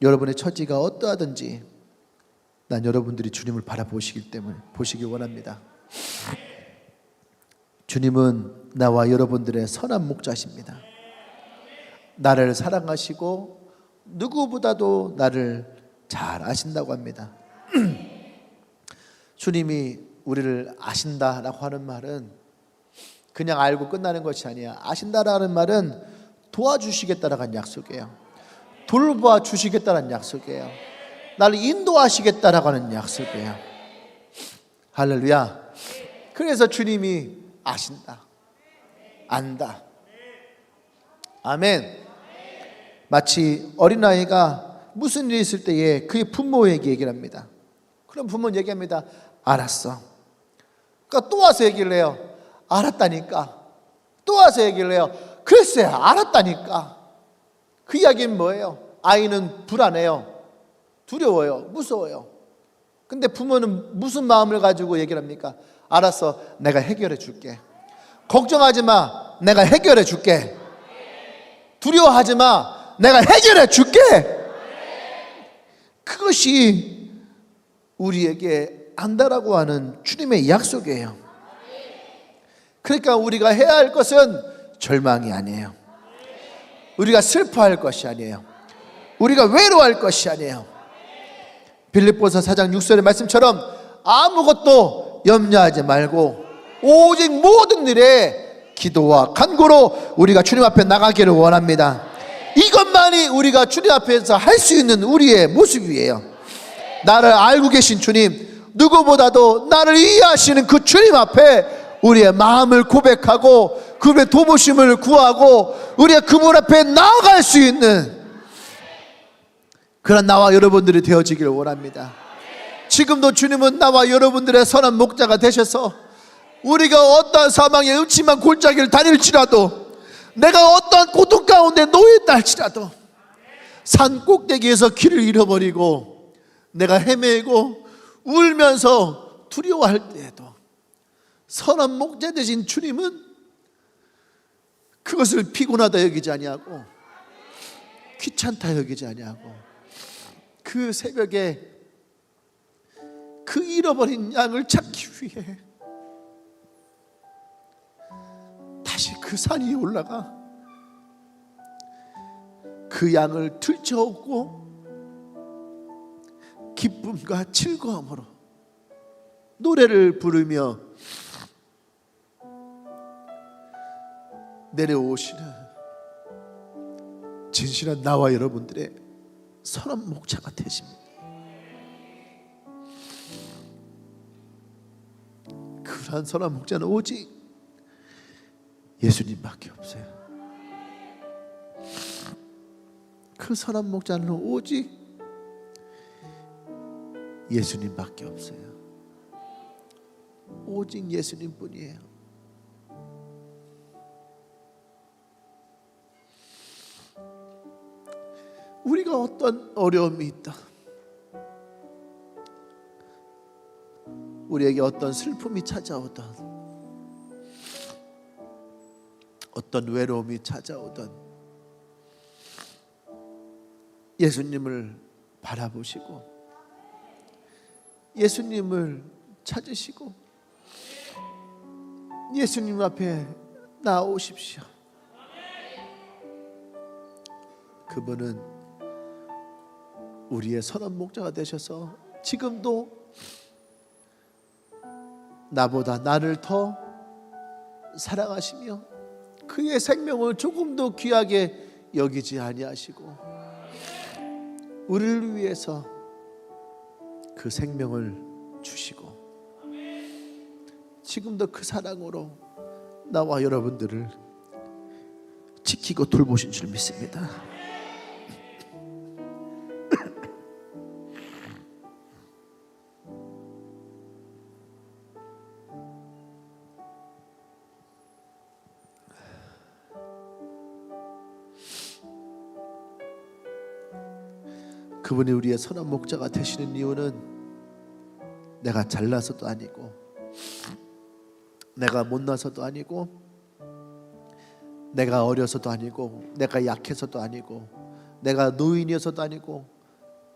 여러분의 처지가 어떠하든지 난 여러분들이 주님을 바라보시기 때문에 보시기 원합니다. 주님은 나와 여러분들의 선한 목자십니다. 나를 사랑하시고 누구보다도 나를 잘 아신다고 합니다. 주님이 우리를 아신다라고 하는 말은 그냥 알고 끝나는 것이 아니야. 아신다라는 말은 도와주시겠다라는 약속이에요. 돌봐주시겠다는 약속이에요. 나를 인도하시겠다라고 하는 약속이에요. 할렐루야. 그래서 주님이 아신다, 안다. 아멘. 마치 어린아이가 무슨 일이 있을 때에 그의 부모에게 얘기를 합니다. 그럼 부모는 얘기합니다. 알았어. 그러니까 또 와서 얘기를 해요. 알았다니까. 또 와서 얘기를 해요. 글쎄 알았다니까. 그 이야기는 뭐예요? 아이는 불안해요. 두려워요. 무서워요. 근데 부모는 무슨 마음을 가지고 얘기를 합니까? 알았어. 내가 해결해 줄게. 걱정하지 마. 내가 해결해 줄게. 두려워하지 마. 내가 해결해 줄게. 그것이 우리에게 안다라고 하는 주님의 약속이에요. 그러니까 우리가 해야 할 것은 절망이 아니에요. 우리가 슬퍼할 것이 아니에요. 우리가 외로워할 것이 아니에요. 빌립보서 4장 6절의 말씀처럼 아무것도 염려하지 말고 오직 모든 일에 기도와 간구로 우리가 주님 앞에 나가기를 원합니다. 이것만이 우리가 주님 앞에서 할 수 있는 우리의 모습이에요. 나를 알고 계신 주님, 누구보다도 나를 이해하시는 그 주님 앞에 우리의 마음을 고백하고 그분의 도우심을 구하고 우리가 그분 앞에 나아갈 수 있는 그런 나와 여러분들이 되어지기를 원합니다. 지금도 주님은 나와 여러분들의 선한 목자가 되셔서 우리가 어떠한 사망의 음침한 골짜기를 다닐지라도, 내가 어떠한 고통 가운데 놓여있다 할지라도, 산 꼭대기에서 길을 잃어버리고 내가 헤매고 울면서 두려워할 때에도 선한 목자 되신 주님은 그것을 피곤하다 여기지 아니하고 귀찮다 여기지 아니하고 그 새벽에 그 잃어버린 양을 찾기 위해 다시 그 산 위에 올라가 그 양을 들쳐업고 기쁨과 즐거움으로 노래를 부르며 내려오시는 진실한 나와 여러분들의 선한 목자가 되십니다. 그러한 선한 목자는 오직 예수님밖에 없어요. 그 선한 목자는 오직 예수님밖에 없어요. 오직 예수님뿐이에요. 우리가 어떤 어려움이 있다, 우리에게 어떤 슬픔이 찾아오던, 어떤 외로움이 찾아오던, 예수님을 바라보시고 예수님을 찾으시고 예수님 앞에 나오십시오. 그분은 우리의 선한 목자가 되셔서 지금도 나보다 나를 더 사랑하시며 그의 생명을 조금도 귀하게 여기지 아니하시고 우리를 위해서 그 생명을 주시고 지금도 그 사랑으로 나와 여러분들을 지키고 돌보신 줄 믿습니다. 그분이 우리의 선한 목자가 되시는 이유는 내가 잘나서도 아니고 내가 못나서도 아니고 내가 어려서도 아니고 내가 약해서도 아니고 내가 노인이어서도 아니고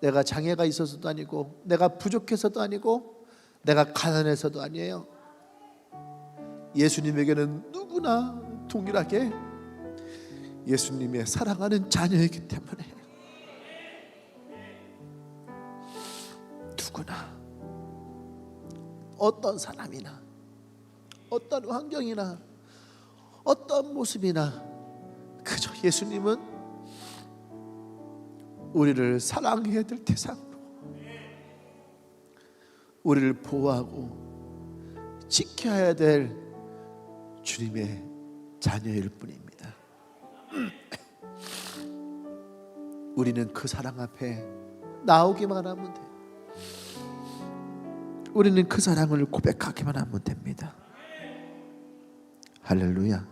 내가 장애가 있어서도 아니고 내가 부족해서도 아니고 내가 가난해서도 아니에요. 예수님에게는 누구나 동일하게 예수님의 사랑하는 자녀이기 때문에 누구나 어떤 사람이나 어떤 환경이나 어떤 모습이나 그저 예수님은 우리를 사랑해야 될 대상으로 우리를 보호하고 지켜야 될 주님의 자녀일 뿐입니다. 우리는 그 사랑 앞에 나오기만 하면 돼요. 우리는 그 사랑을 고백하기만 하면 됩니다. 할렐루야.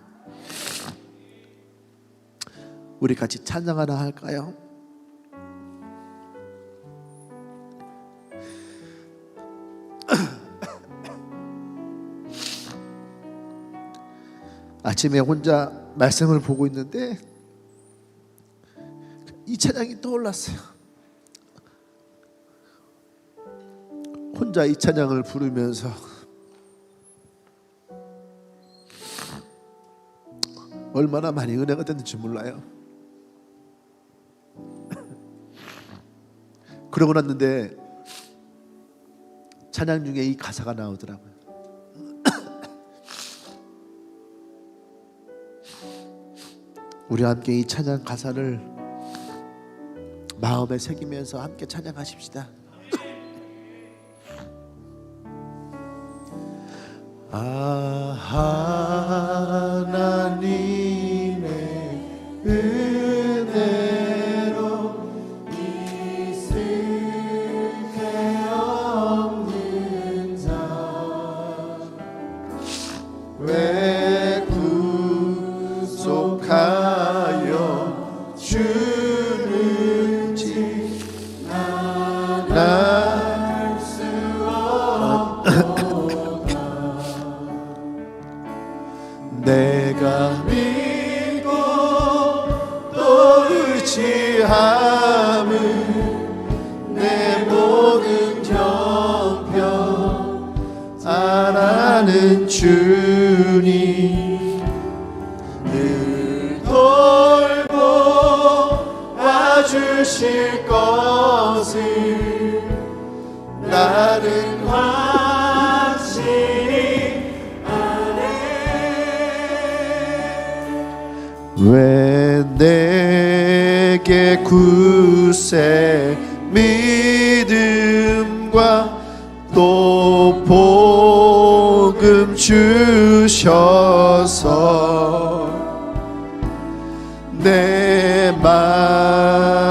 우리 같이 찬양 하나 할까요? 아침에 혼자 말씀을 보고 있는데 이 찬양이 떠올랐어요. 혼자 이 찬양을 부르면서 얼마나 많이 은혜가 됐는지 몰라요. 그러고 났는데 찬양 중에 이 가사가 나오더라고요. 우리 함께 이 찬양 가사를 마음에 새기면서 함께 찬양하십시다. 하나님의 은혜로 있을 게 없는 자 왜 구속하여 주는지 나는 알 수 없도다. 내가 믿고 또 의지함은 내 모든 형편 잘 아는 주님 늘 돌보 와주실 것을 나는 확신이 왜 내게 굳세 믿음과 또 복음 주셔서 내 맘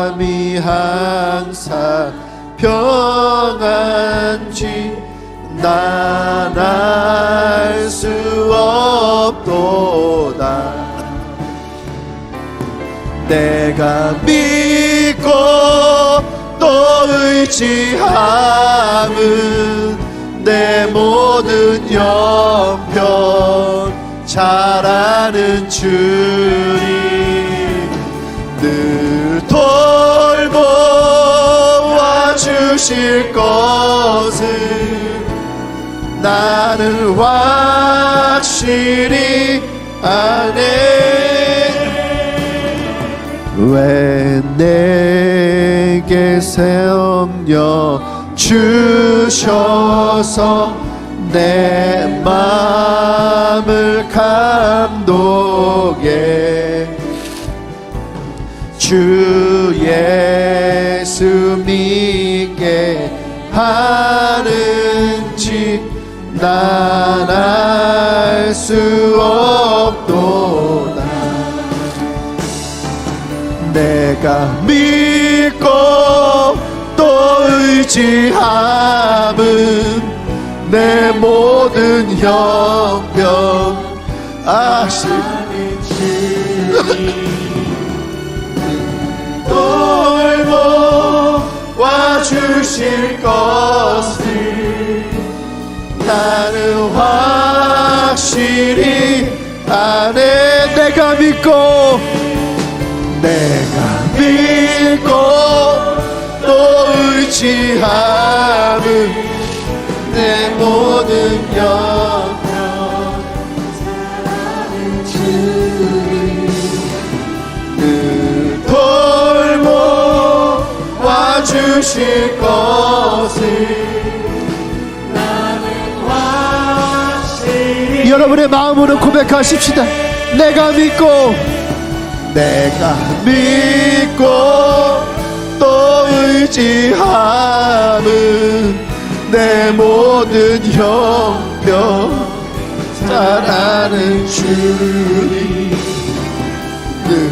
항상 평안지 난 알 수 없도다. 내가 믿고 또 의지함은 내 모든 형편 잘 아는 주님 늘 돌보아 주실 것을 나는 확실히 아네. 왜 내게 성령 주셔서 내 마음을 감독해 주 예수 믿게 하는지 난 알 수 없도다. 내가 믿고 또 의지함은 내 모든 형편 아시는 주님 돌보아 주실 것을 나는 확실히 아네. 내가 믿고 또 의지함은 내 모든 형편 늘 돌보아 주실 것을 여러분의 마음으로 고백하십시다. 내가 믿고 또 의지함은 내 모든 형편 잘 아는 주님 늘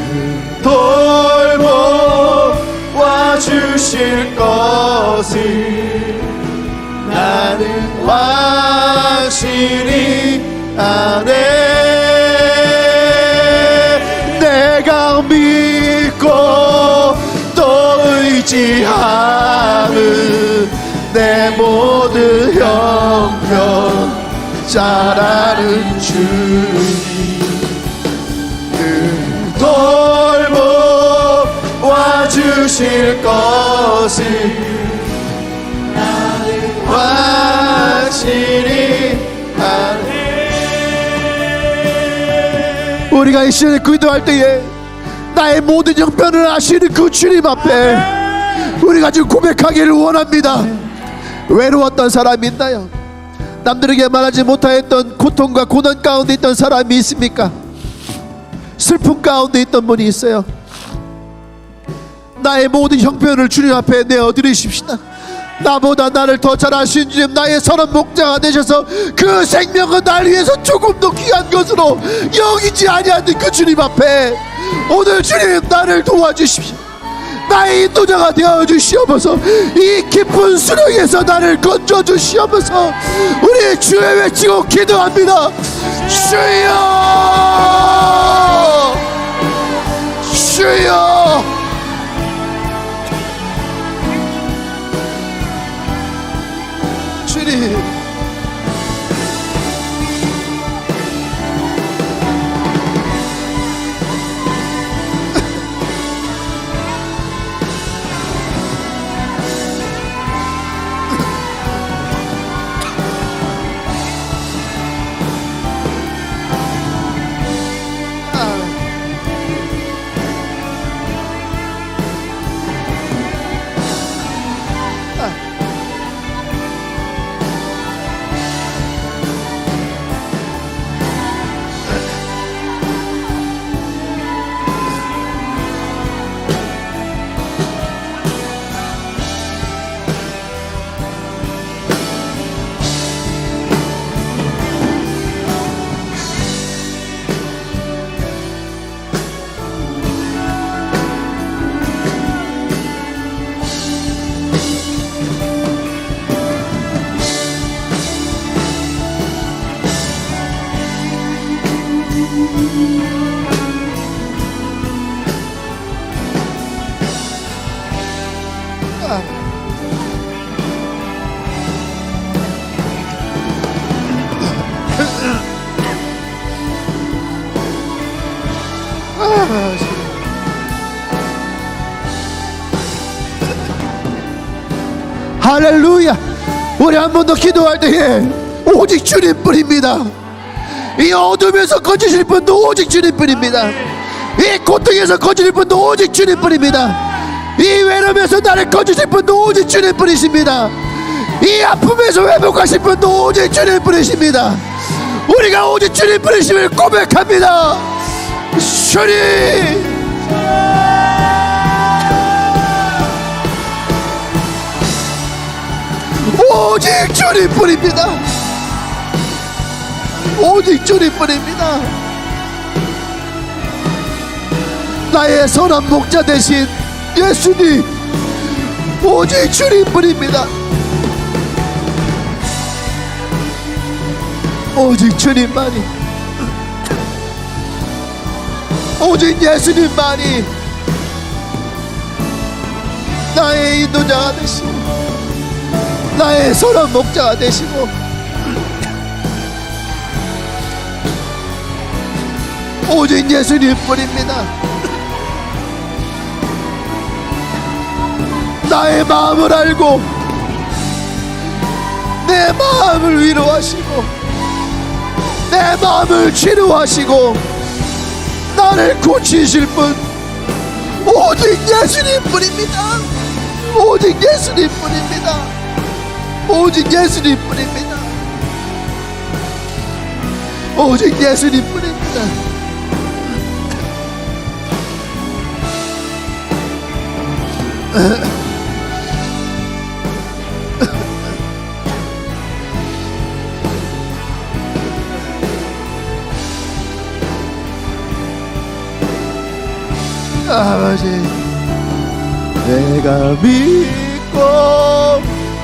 돌보아 주실 것을 나는 확실히 아네. 내가 믿고 또 의지함은 내 모든 형편 잘 아는 주님 늘 돌보아 주실 것을 나는 확실히 아네. 우리가 이 시간에 기도할 때에 나의 모든 형편을 아시는 그 주님 앞에 우리가 지금 고백하기를 원합니다. 외로웠던 사람이 있나요? 남들에게 말하지 못하였던 고통과 고난 가운데 있던 사람이 있습니까? 슬픔 가운데 있던 분이 있어요. 나의 모든 형편을 주님 앞에 내어드리십시다. 나보다 나를 더 잘 아시는 주님, 나의 선한 목자가 되셔서 그 생명은 날 위해서 조금 더 귀한 것으로 여기지 아니하는 그 주님 앞에 오늘 주님 나를 도와주십시오. 나의 인도자가 되어주시옵소서. 이 깊은 수렁에서 나를 건져주시옵소서. 우리 주여 외치고 기도합니다. 주여 주여. 주님 할렐루야. 우리 한 번 더 기도할 때에 오직 주님뿐입니다. 이 어둠에서 거주실 분도 오직 주님뿐입니다. 이 고통에서 거주실 분도 오직 주님뿐입니다. 이 외로움에서 나를 거주실 분도 오직 주님뿐이십니다. 이 아픔에서 회복하실 분도 오직 주님뿐이십니다. 우리가 오직 주님뿐이심을 고백합니다. 주님, 오직 주님뿐입니다. 오직 주님뿐입니다. 나의 선한 목자 되신 예수님, 오직 주님뿐입니다. 오직 주님만이, 오직 예수님만이 나의 인도자가 되시고 나의 선한 목자가 되시고 오직 예수님뿐입니다. 나의 마음을 알고 내 마음을 위로하시고 내 마음을 치료하시고 나를 고치실 분 오직 예수님뿐입니다. 오직 예수님뿐입니다. 오직 예수님뿐입니다. 오직 예수님뿐입니다. 아버지, 내가 믿고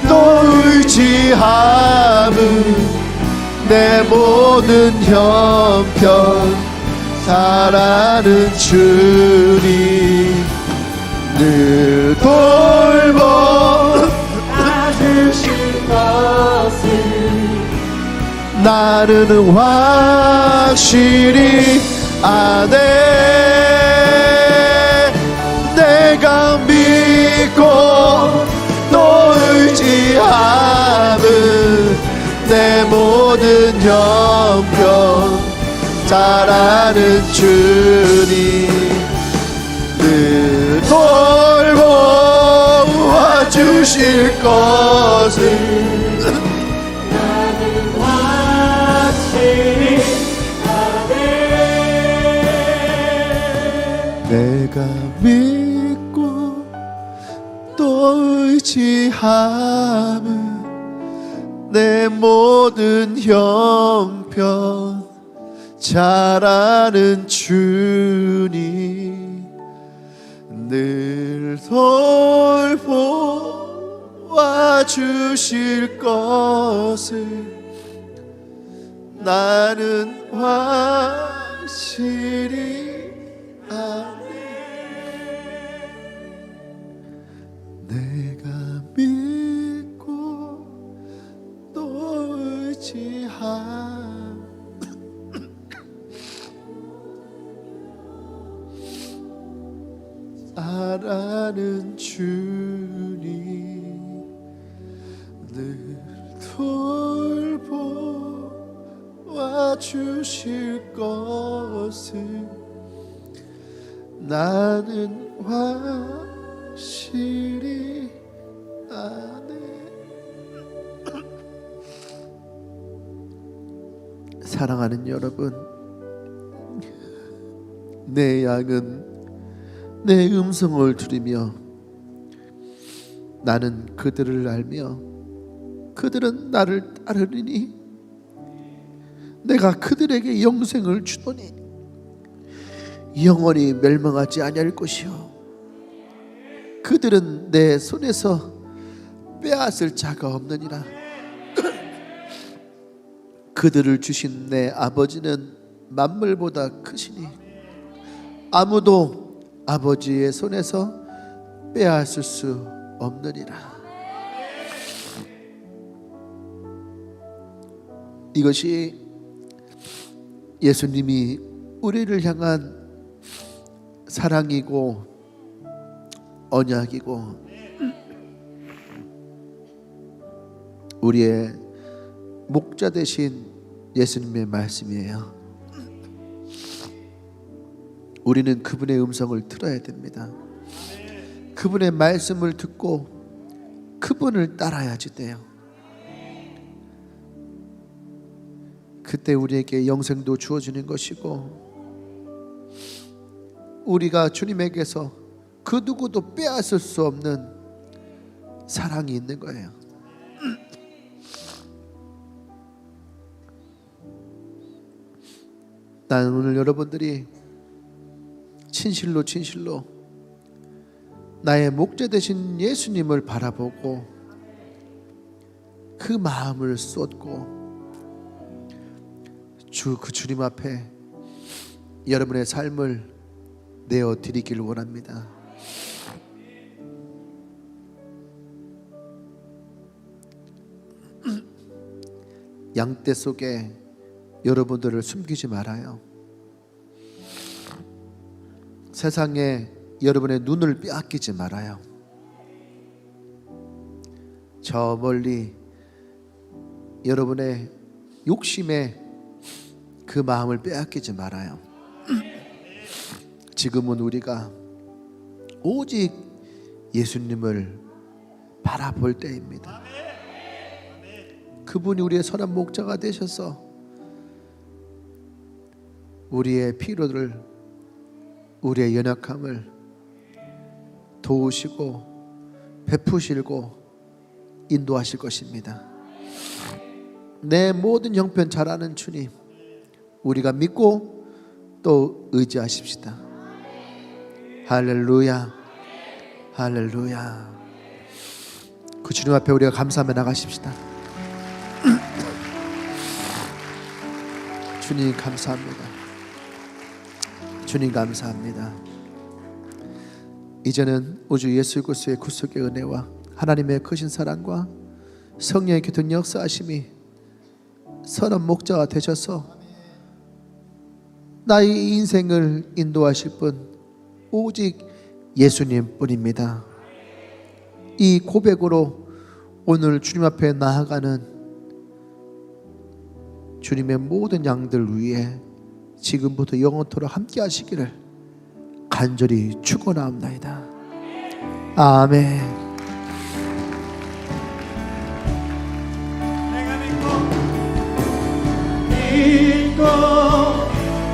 또 의지함은 내 모든 형편 사랑하는 주님 늘 돌보 주실 것을 나는 확실히 아네. 내가 믿고 또 의지함은 내 모든 형편 잘 아는 주님 늘 돌보아 주실 것을 나는 확실히 아네. 내가 믿고 또 의지함은 내 모든 형편 잘 아는 주님 늘 돌보아 주실 것을 나는 확실히 아네. 내가 믿고 또 의지함 알아는 주님 늘 돌보아 주실 것을 나는 확실히 아네. 사랑하는 여러분, 내 양은 내 음성을 들으며 나는 그들을 알며 그들은 나를 따르리니 내가 그들에게 영생을 주노니 영원히 멸망하지 아니할 것이요 그들은 내 손에서 빼앗을 자가 없느니라. 그들을 주신 내 아버지는 만물보다 크시니 아무도 아버지의 손에서 빼앗을 수 없느니라. 이것이 예수님이 우리를 향한 사랑이고 언약이고 우리의 목자 되신 예수님의 말씀이에요. 우리는 그분의 음성을 들어야 됩니다. 그분의 말씀을 듣고 그분을 따라야지 돼요. 그때 우리에게 영생도 주어지는 것이고 우리가 주님에게서 그 누구도 빼앗을 수 없는 사랑이 있는 거예요. 나는 오늘 여러분들이 진실로 나의 목자 되신 예수님을 바라보고 그 마음을 쏟고 그 주님 앞에 여러분의 삶을 내어 드리길 원합니다. 양떼 속에 여러분들을 숨기지 말아요. 세상에 여러분의 눈을 빼앗기지 말아요. 저 멀리 여러분의 욕심에 그 마음을 빼앗기지 말아요. 지금은 우리가 오직 예수님을 바라볼 때입니다. 그분이 우리의 선한 목자가 되셔서 우리의 피로를, 우리의 연약함을 도우시고 베푸시고 인도하실 것입니다. 내 모든 형편 잘 아는 주님, 우리가 믿고 또 의지하십시다. 할렐루야, 할렐루야. 그 주님 앞에 우리가 감사하며 나가십시다. 주님 감사합니다. 주님 감사합니다. 이제는 우주 예수 그리스도의 구속의 은혜와 하나님의 크신 사랑과 성령의 교통 역사하심이 선한 목자가 되셔서 나의 인생을 인도하실 분 오직 예수님 뿐입니다. 이 고백으로 오늘 주님 앞에 나아가는 주님의 모든 양들 위해 지금부터 영원토록 함께 하시기를 간절히 축원하옵나이다. 아멘. 믿고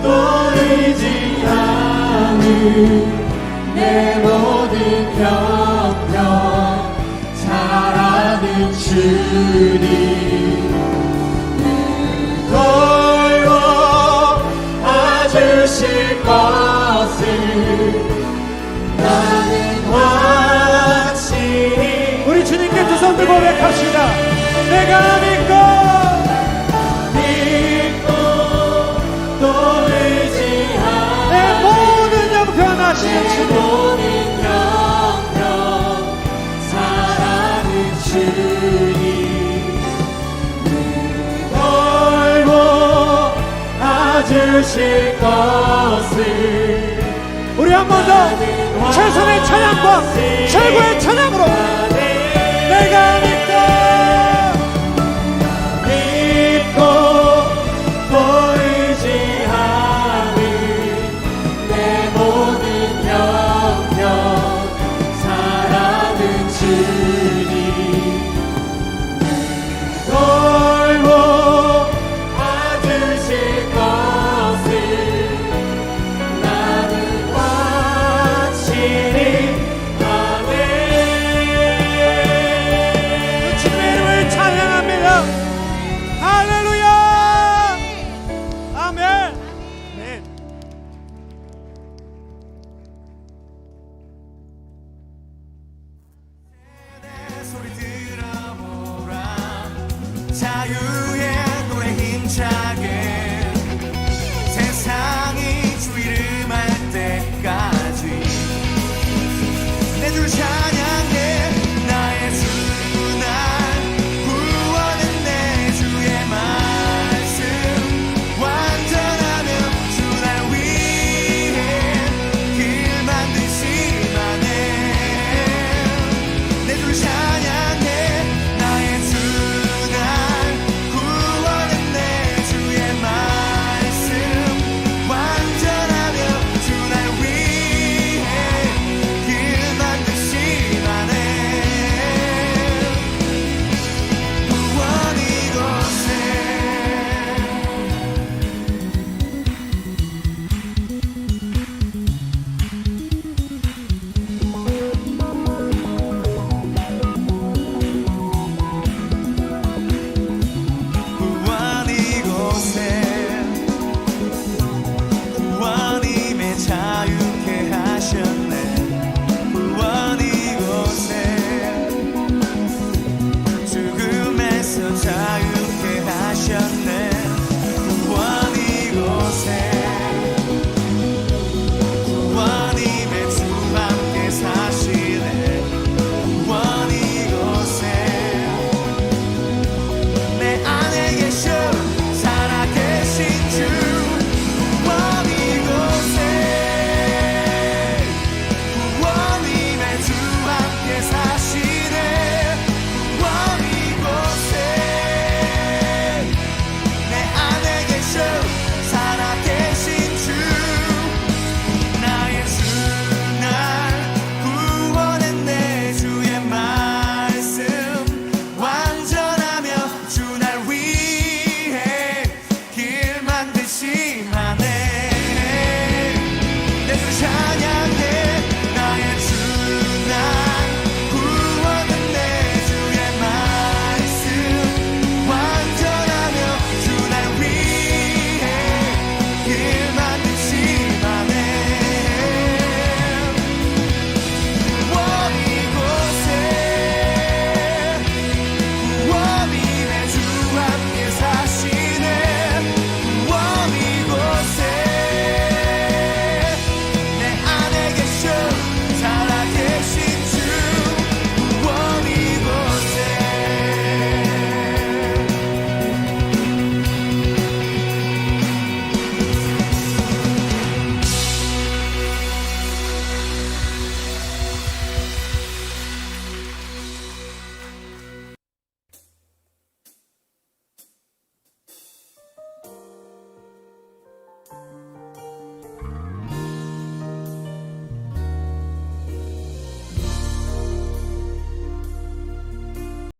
또 의지하는 내 모든 형편 잘 아는 주님 주실 것을 나는 확실히 우리 주님께 두 손 들고 고백합시다. 내가 믿고 또 의지하는 내 모든 형편 하시는 주님 잘 아는 주님 주실 것을 우리 한 번 더 최선의 찬양과 최고의 찬양으로 내가 믿고 또 의지하는 내 모든 형편 잘 아는 주님 돌보 와주실 것을 나는 확실히 아네. 주님의 이름을 찬양합니다. 할렐루야. 아멘. 아멘. 소리 들어보라 자유